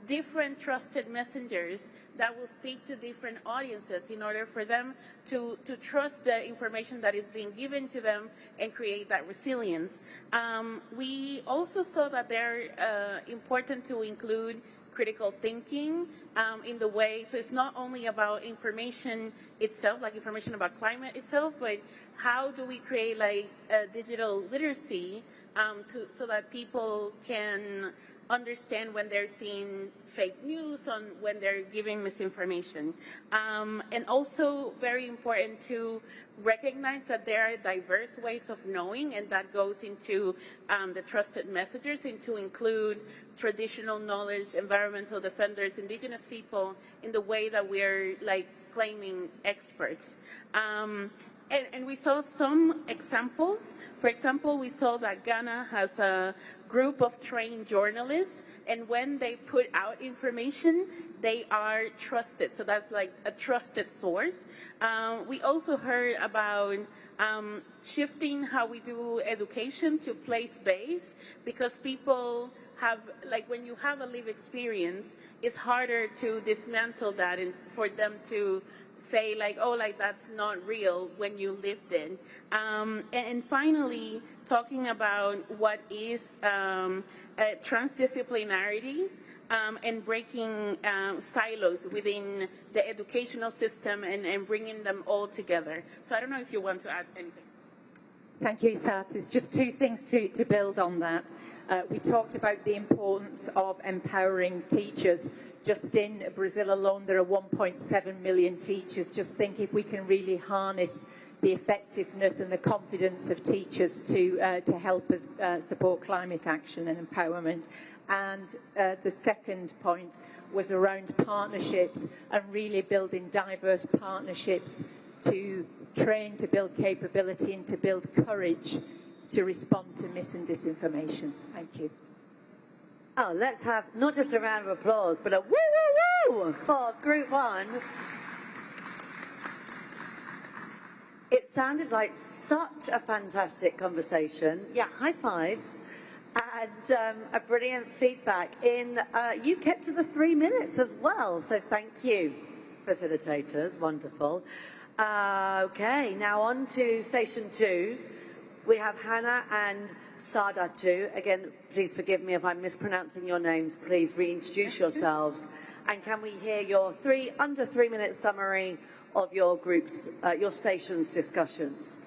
Speaker 12: different trusted messengers that will speak to different audiences in order for them to trust the information that is being given to them and create that resilience. We also saw that they're important to include critical thinking in the way, so it's not only about information itself, like information about climate itself, but how do we create like digital literacy so that people can understand when they're seeing fake news, on when they're giving misinformation. And also very important to recognize that there are diverse ways of knowing, and that goes into the trusted messengers, and to include traditional knowledge, environmental defenders, indigenous people in the way that we're like claiming experts. And we saw some examples. For example, we saw that Ghana has a group of trained journalists, and when they put out information, they are trusted. So that's like a trusted source. We also heard about shifting how we do education to place-based, because people have, like when you have a lived experience, it's harder to dismantle that and for them to say like, oh, like that's not real when you lived it. And finally, talking about what is transdisciplinarity and breaking silos within the educational system and bringing them all together. So I don't know if you want to add anything.
Speaker 13: Thank you, Isatis. Just two things to build on that. We talked about the importance of empowering teachers. Just in Brazil alone, there are 1.7 million teachers. Just think if we can really harness the effectiveness and the confidence of teachers to help us support climate action and empowerment. And the second point was around partnerships and really building diverse partnerships to train, to build capability, and to build courage to respond to mis and disinformation. Thank you.
Speaker 1: Oh, let's have not just a round of applause, but a woo, woo, woo for Group 1. It sounded like such a fantastic conversation. Yeah, high fives. And a brilliant feedback. You kept to the 3 minutes as well, so thank you, facilitators. Wonderful. Okay, now on to Station 2. We have Hannah and Sadatu. Again, please forgive me if I'm mispronouncing your names. Please reintroduce yourselves. And can we hear your under 3 minute summary of your groups, your station's discussions?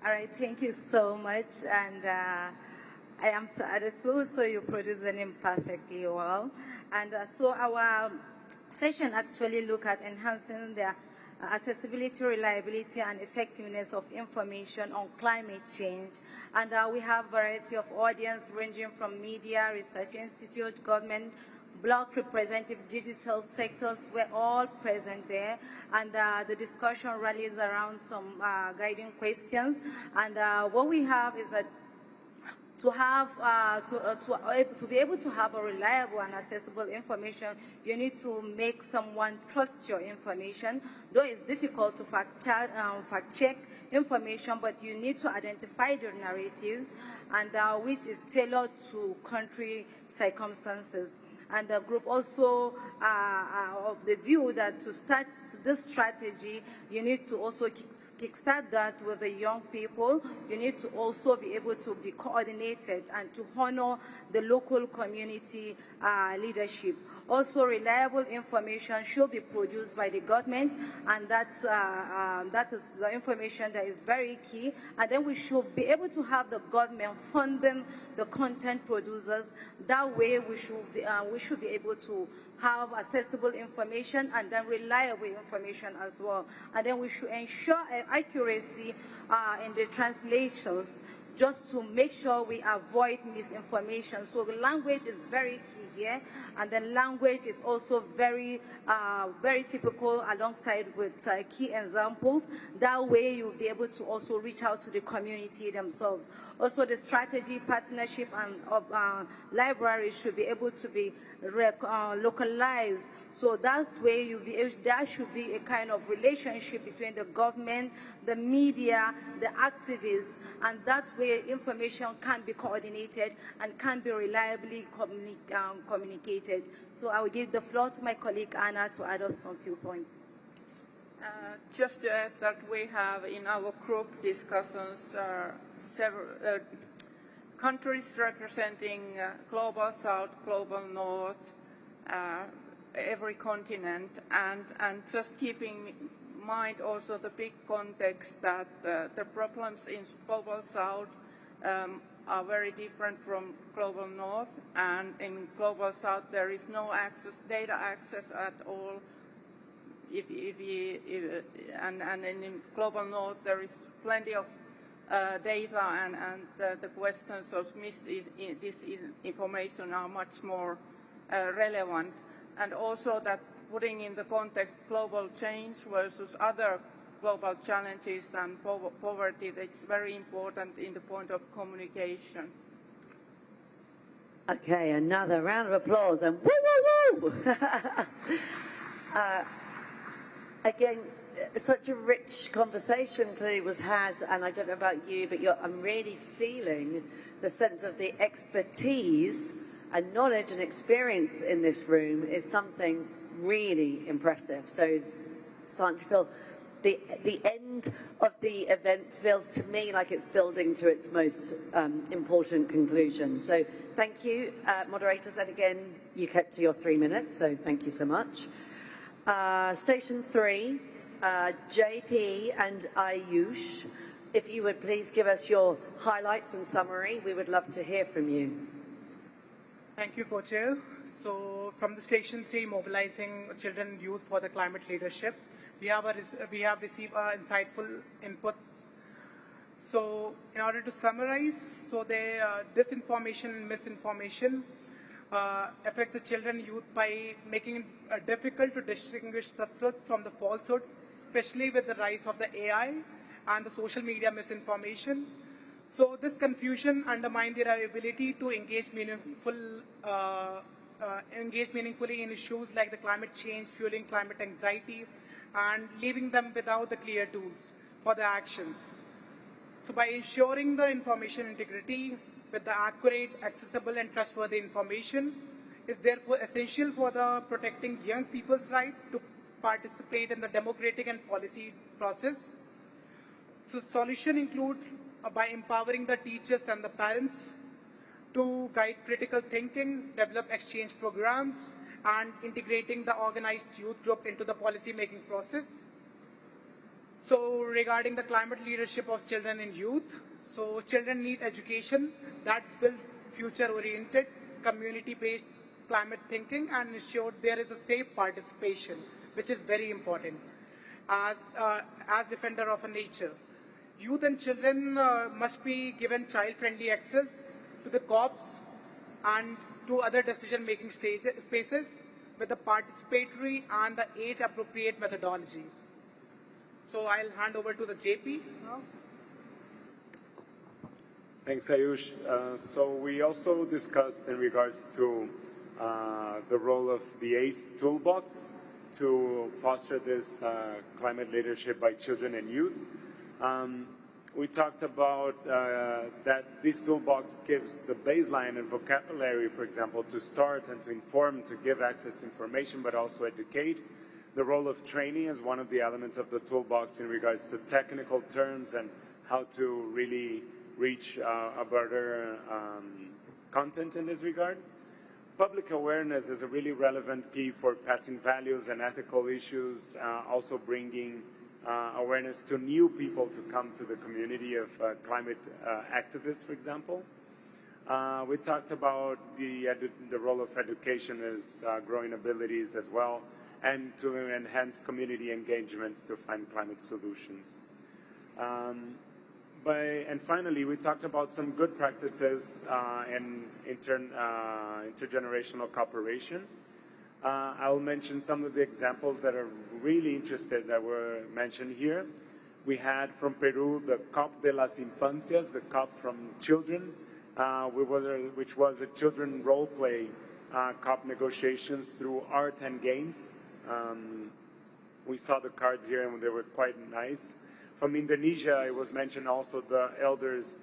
Speaker 14: All right, thank you so much. And I am Sadatu, so you produce the name perfectly well. And so our session actually look at enhancing the accessibility, reliability, and effectiveness of information on climate change. And we have a variety of audience ranging from media, research institute, government, block representative, digital sectors. We're all present there. And the discussion rallies around some guiding questions. And what we have is that to be able to have a reliable and accessible information, you need to make someone trust your information. Though it's difficult to fact check information, but you need to identify the narratives, and which is tailored to country circumstances. And the group also of the view that to start this strategy, you need to also kickstart that with the young people. You need to also be able to be coordinated and to honor the local community leadership. Also, reliable information should be produced by the government, and that is the information that is very key. And then we should be able to have the government funding the content producers. That way, we should be able to have accessible information and then reliable information as well. And then we should ensure accuracy in the translations, just to make sure we avoid misinformation. So the language is very key here, and then language is also very, very typical alongside with key examples. That way you'll be able to also reach out to the community themselves. Also the strategy, partnership, and libraries should be able to be localized. So that way there should be a kind of relationship between the government, the media, the activists, and that way information can be coordinated and can be reliably communicated. So I will give the floor to my colleague Anna to add up some few points.
Speaker 15: Just to add that we have in our group discussions several countries representing Global South, Global North, every continent, and just keeping in mind also the big context that the problems in Global South are very different from Global North, and in Global South there is no data access at all. And in Global North there is plenty of data, and the questions of this information are much more relevant. And also that putting in the context global change versus other global challenges than poverty, that's very important in the point of communication.
Speaker 1: Okay, another round of applause and woo, woo, woo! Again, such a rich conversation clearly was had, and I don't know about you, but I'm really feeling the sense of the expertise and knowledge and experience in this room is something really impressive. So it's starting to feel the end of the event feels to me like it's building to its most important conclusion. So thank you, moderators, and again, you kept to your 3 minutes, so thank you so much. Station 3, JP and Ayush, if you would please give us your highlights and summary, we would love to hear from you.
Speaker 16: Thank you, Co-Chair. So from the Station 3, Mobilizing Children and Youth for the Climate Leadership, we have received insightful inputs. So in order to summarize, so disinformation and misinformation affect the children and youth by making it difficult to distinguish the truth from the falsehood, especially with the rise of the AI and the social media misinformation. So this confusion undermines their ability to engage meaningfully in issues like the climate change, fueling climate anxiety, and leaving them without the clear tools for their actions. So by ensuring the information integrity with the accurate, accessible, and trustworthy information is therefore essential for the protecting young people's right to participate in the democratic and policy process. So solution include by empowering the teachers and the parents to guide critical thinking, develop exchange programs, and integrating the organized youth group into the policy making process. So regarding the climate leadership of children and youth, so children need education that builds future-oriented, community-based climate thinking and ensure there is a safe participation, which is very important as defender of nature. Youth and children must be given child-friendly access to the COPs and to other decision-making spaces with the participatory and the age-appropriate methodologies. So I'll hand over to the JP now.
Speaker 17: Thanks, Ayush. So we also discussed in regards to the role of the ACE toolbox to foster this climate leadership by children and youth. we talked about that this toolbox gives the baseline and vocabulary, for example, to start and to inform, to give access to information, but also educate. The role of training is one of the elements of the toolbox in regards to technical terms and how to really reach a broader content in this regard. Public awareness is a really relevant key for passing values and ethical issues, also bringing awareness to new people to come to the community of climate activists, for example. We talked about the role of education as growing abilities as well, and to enhance community engagement to find climate solutions. And finally, we talked about some good practices in intergenerational cooperation. I'll mention some of the examples that are really interesting that were mentioned here. We had from Peru the COP de las Infancias, the COP from children, which was a children role play COP negotiations through art and games. We saw the cards here and they were quite nice. From Indonesia, it was mentioned also the elders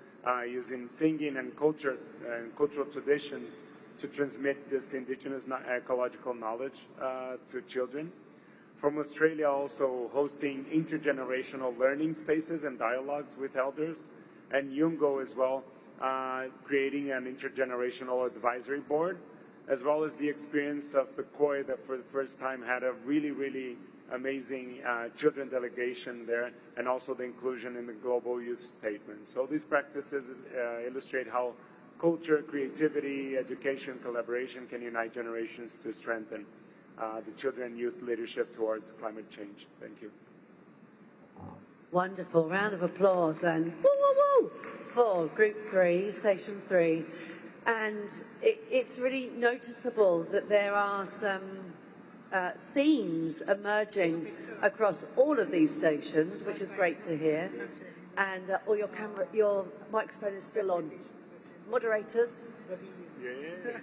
Speaker 17: using singing and cultural traditions to transmit this indigenous ecological knowledge to children. From Australia, also hosting intergenerational learning spaces and dialogues with elders. And Yungo as well, creating an intergenerational advisory board, as well as the experience of the COI that for the first time had a really, really amazing children delegation there, and also the inclusion in the Global Youth Statement. So these practices illustrate how culture, creativity, education, collaboration can unite generations to strengthen the children and youth leadership towards climate change. Thank you.
Speaker 1: Wonderful. Round of applause and woo, woo, woo, for Group 3, Station 3. And it's really noticeable that there are some themes emerging across all of these stations, which is great to hear. And your microphone is still on. Moderators?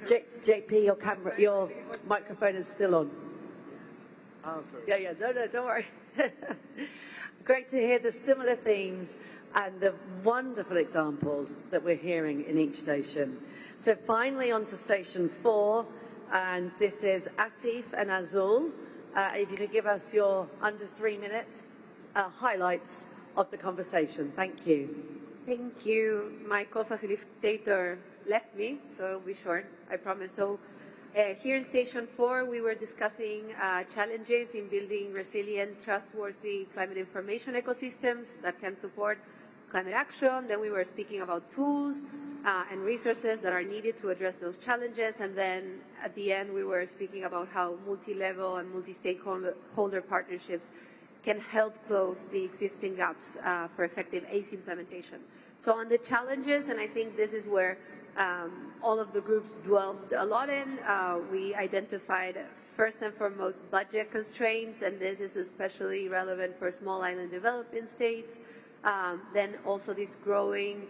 Speaker 1: JP, your microphone is still on.
Speaker 17: Oh, sorry.
Speaker 1: Yeah, no, don't worry. Great to hear the similar themes and the wonderful examples that we're hearing in each station. So finally on to Station 4, and this is Asif and Azul. If you could give us your under 3-minute highlights of the conversation. Thank you.
Speaker 11: Thank you. My co-facilitator left me, so it'll be short, I promise. So here in Station 4, we were discussing challenges in building resilient, trustworthy climate information ecosystems that can support climate action. Then we were speaking about tools and resources that are needed to address those challenges. And then at the end, we were speaking about how multi-level and multi-stakeholder partnerships can help close the existing gaps for effective ACE implementation. So on the challenges, and I think this is where all of the groups dwelled a lot in, we identified first and foremost budget constraints, and this is especially relevant for small island developing states. Then also this growing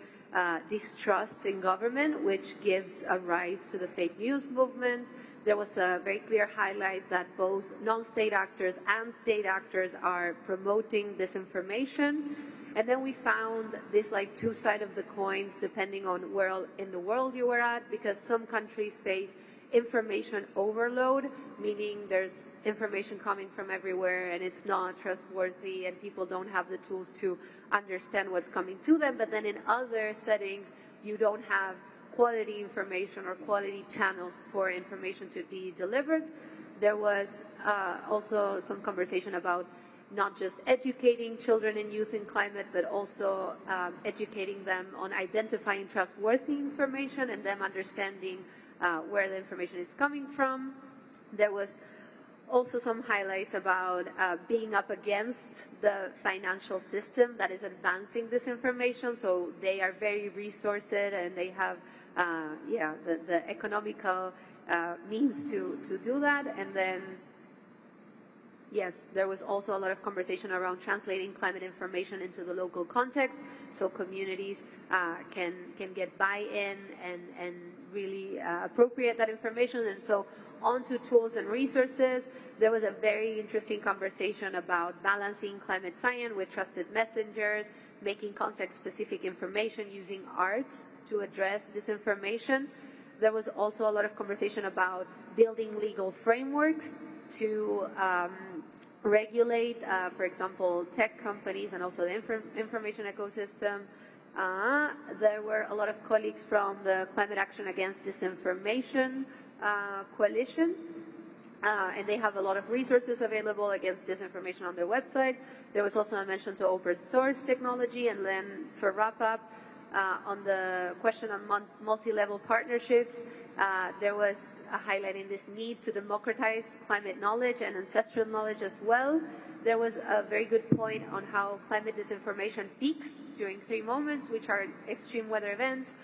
Speaker 11: distrust in government, which gives a rise to the fake news movement. There was a very clear highlight that both non-state actors and state actors are promoting disinformation. And then we found this like two sides of the coins depending on where in the world you were at, because some countries face information overload, meaning there's information coming from everywhere and it's not trustworthy and people don't have the tools to understand what's coming to them. But then in other settings, you don't have quality information or quality channels for information to be delivered. There was also some conversation about not just educating children and youth in climate, but also educating them on identifying trustworthy information and them understanding where the information is coming from. There was also some highlights about being up against the financial system that is advancing this information. So they are very resourced and they have, the economical means to do that. And then, yes, there was also a lot of conversation around translating climate information into the local context, so communities can get buy-in and really appropriate that information. And so
Speaker 18: onto tools and resources, there was a very interesting conversation about balancing climate science with trusted messengers, making context-specific information, using art to address disinformation. There was also a lot of conversation about building legal frameworks to regulate, for example, tech companies and also the information ecosystem. There were a lot of colleagues from the Climate Action Against Disinformation Coalition, and they have a lot of resources available against disinformation on their website. There was also a mention to open source technology, and then for wrap-up, on the question of multi-level partnerships, there was highlighting this need to democratize climate knowledge and ancestral knowledge as well. There was a very good point on how climate disinformation peaks during 3 moments, which are extreme weather events,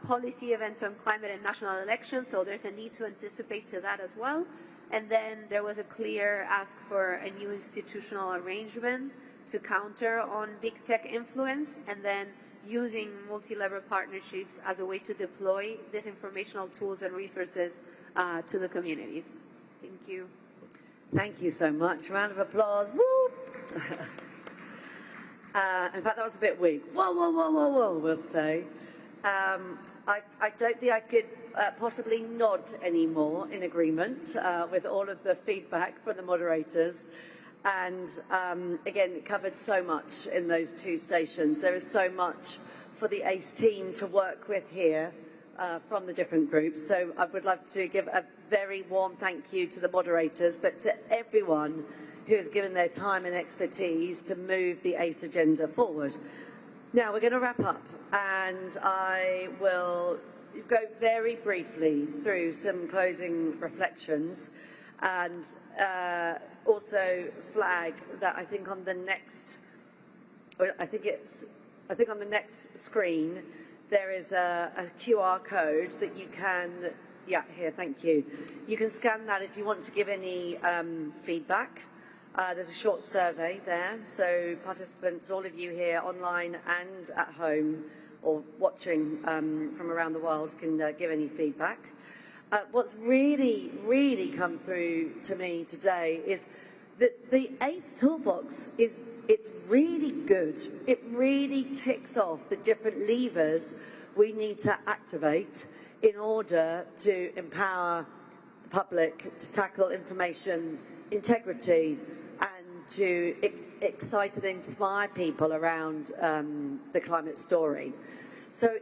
Speaker 18: policy events on climate and national elections, so there's a need to anticipate to that as well. And then there was a clear ask for a new institutional arrangement to counter on big tech influence, and then using multi-level partnerships as a way to deploy these informational tools and resources to the communities. Thank you.
Speaker 1: Thank you so much. Round of applause. Woo! In fact, that was a bit weak. Whoa, whoa, whoa, whoa, whoa, we'll say. I don't think I could possibly nod anymore in agreement with all of the feedback from the moderators. And again, it covered so much in those 2 stations. There is so much for the ACE team to work with here from the different groups. So I would love to give a very warm thank you to the moderators, but to everyone who has given their time and expertise to move the ACE agenda forward. Now we're going to wrap up, and I will go very briefly through some closing reflections, and also flag that I think on the next, on the next screen there is a QR code that you can, yeah, here, thank you. You can scan that if you want to give any feedback. There's a short survey there, so participants, all of you here online and at home or watching from around the world can give any feedback. What's really, really come through to me today is that the ACE toolbox it's really good. It really ticks off the different levers we need to activate in order to empower the public to tackle information integrity and to excite and inspire people around the climate story. So,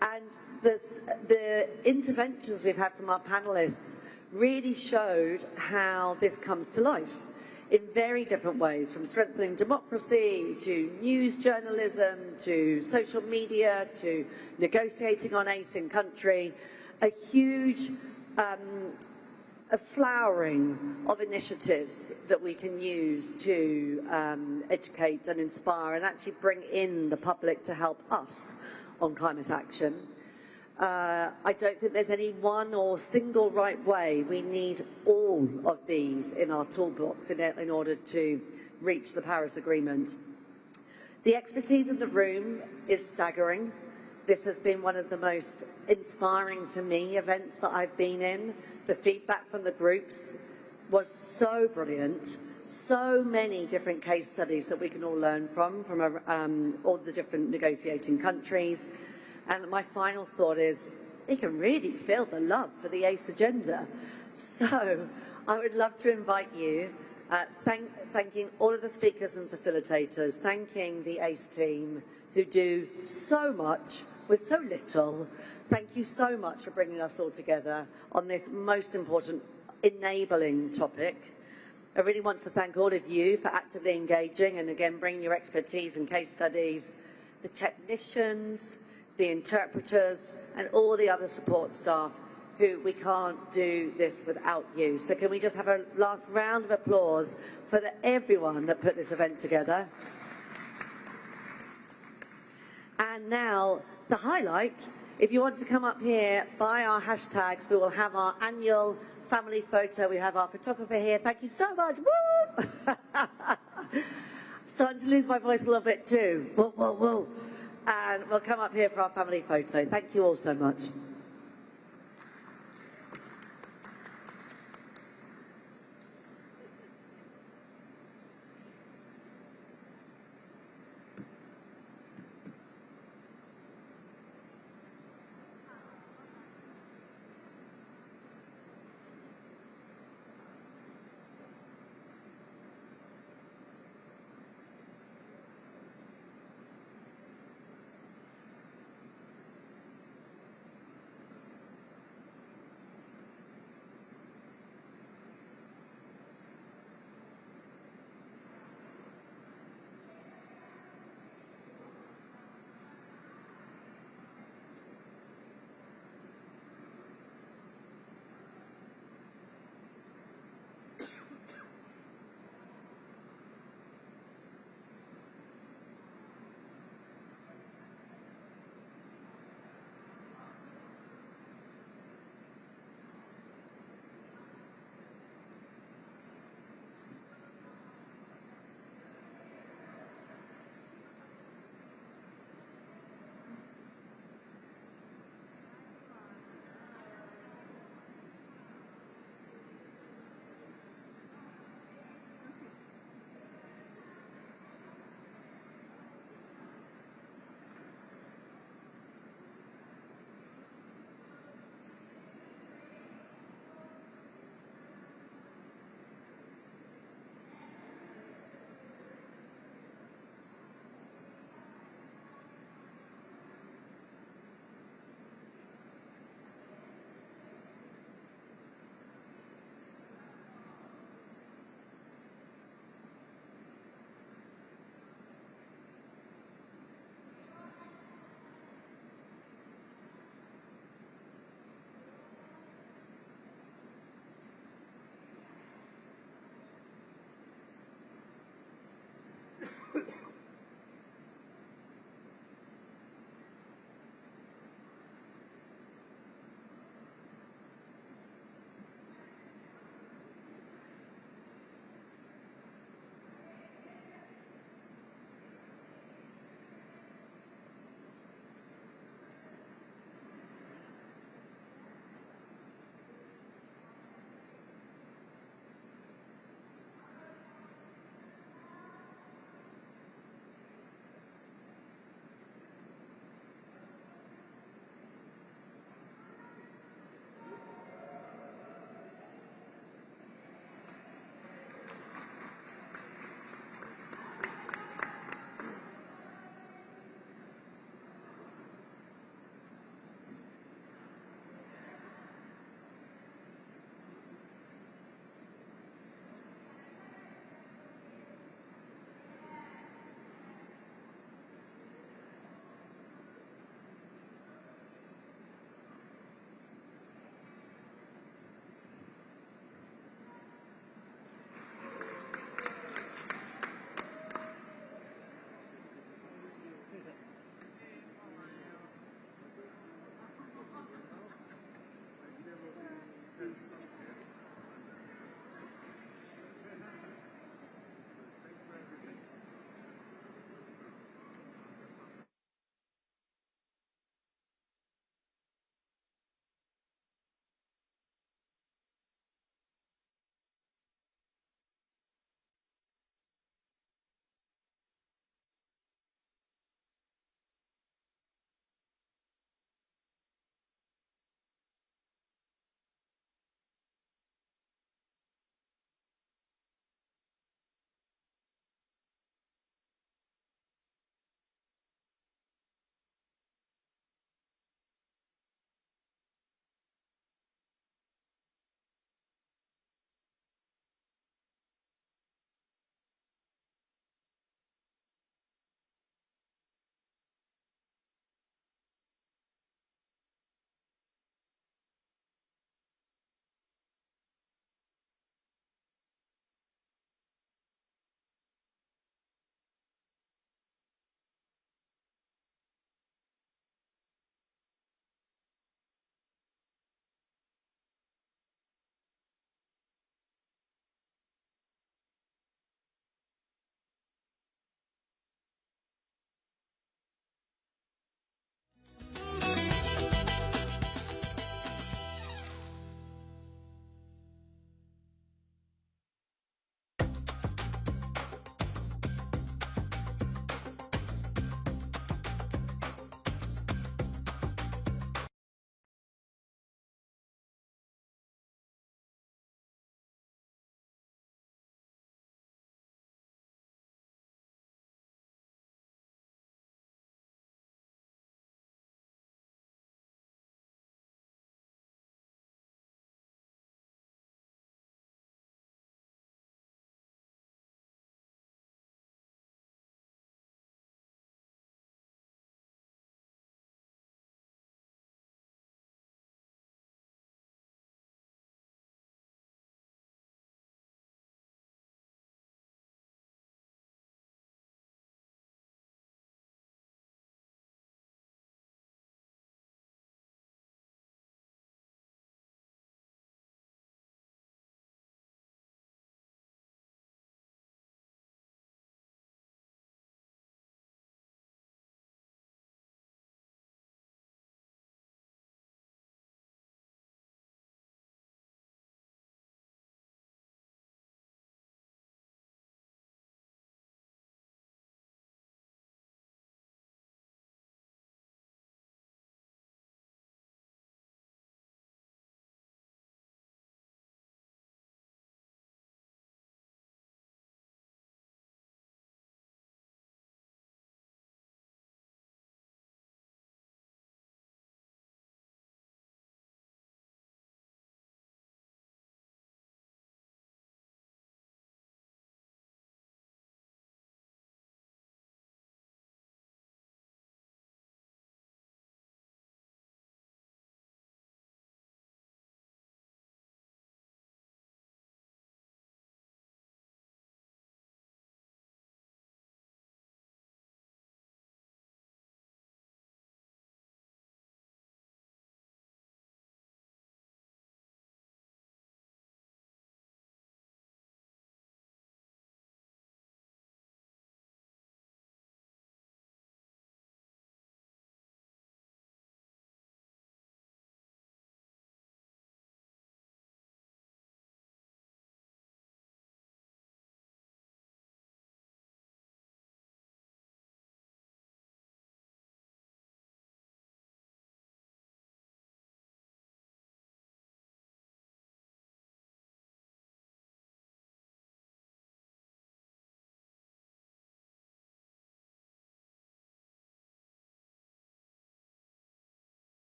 Speaker 1: and the interventions we've had from our panelists really showed how this comes to life in very different ways, from strengthening democracy to news journalism to social media to negotiating on ACE in country. A huge a flowering of initiatives that we can use to educate and inspire and actually bring in the public to help us on climate action. I don't think there's any one or single right way. We need all of these in our toolbox in order to reach the Paris Agreement. The expertise in the room is staggering. This has been one of the most inspiring for me events that I've been in. The feedback from the groups was so brilliant. So many different case studies that we can all learn from all the different negotiating countries. And my final thought is, you can really feel the love for the ACE agenda. So I would love to invite you, thanking all of the speakers and facilitators, thanking the ACE team who do so much with so little. Thank you so much for bringing us all together on this most important enabling topic. I really want to thank all of you for actively engaging and again bringing your expertise and case studies, the technicians, the interpreters and all the other support staff who we can't do this without you. So can we just have a last round of applause for everyone that put this event together. And now the highlight, if you want to come up here by our hashtags, we will have our annual family photo. We have our photographer here. Thank you so much. Woo! Starting to lose my voice a little bit too. Whoa, whoa, whoa. And we'll come up here for our family photo. Thank you all so much.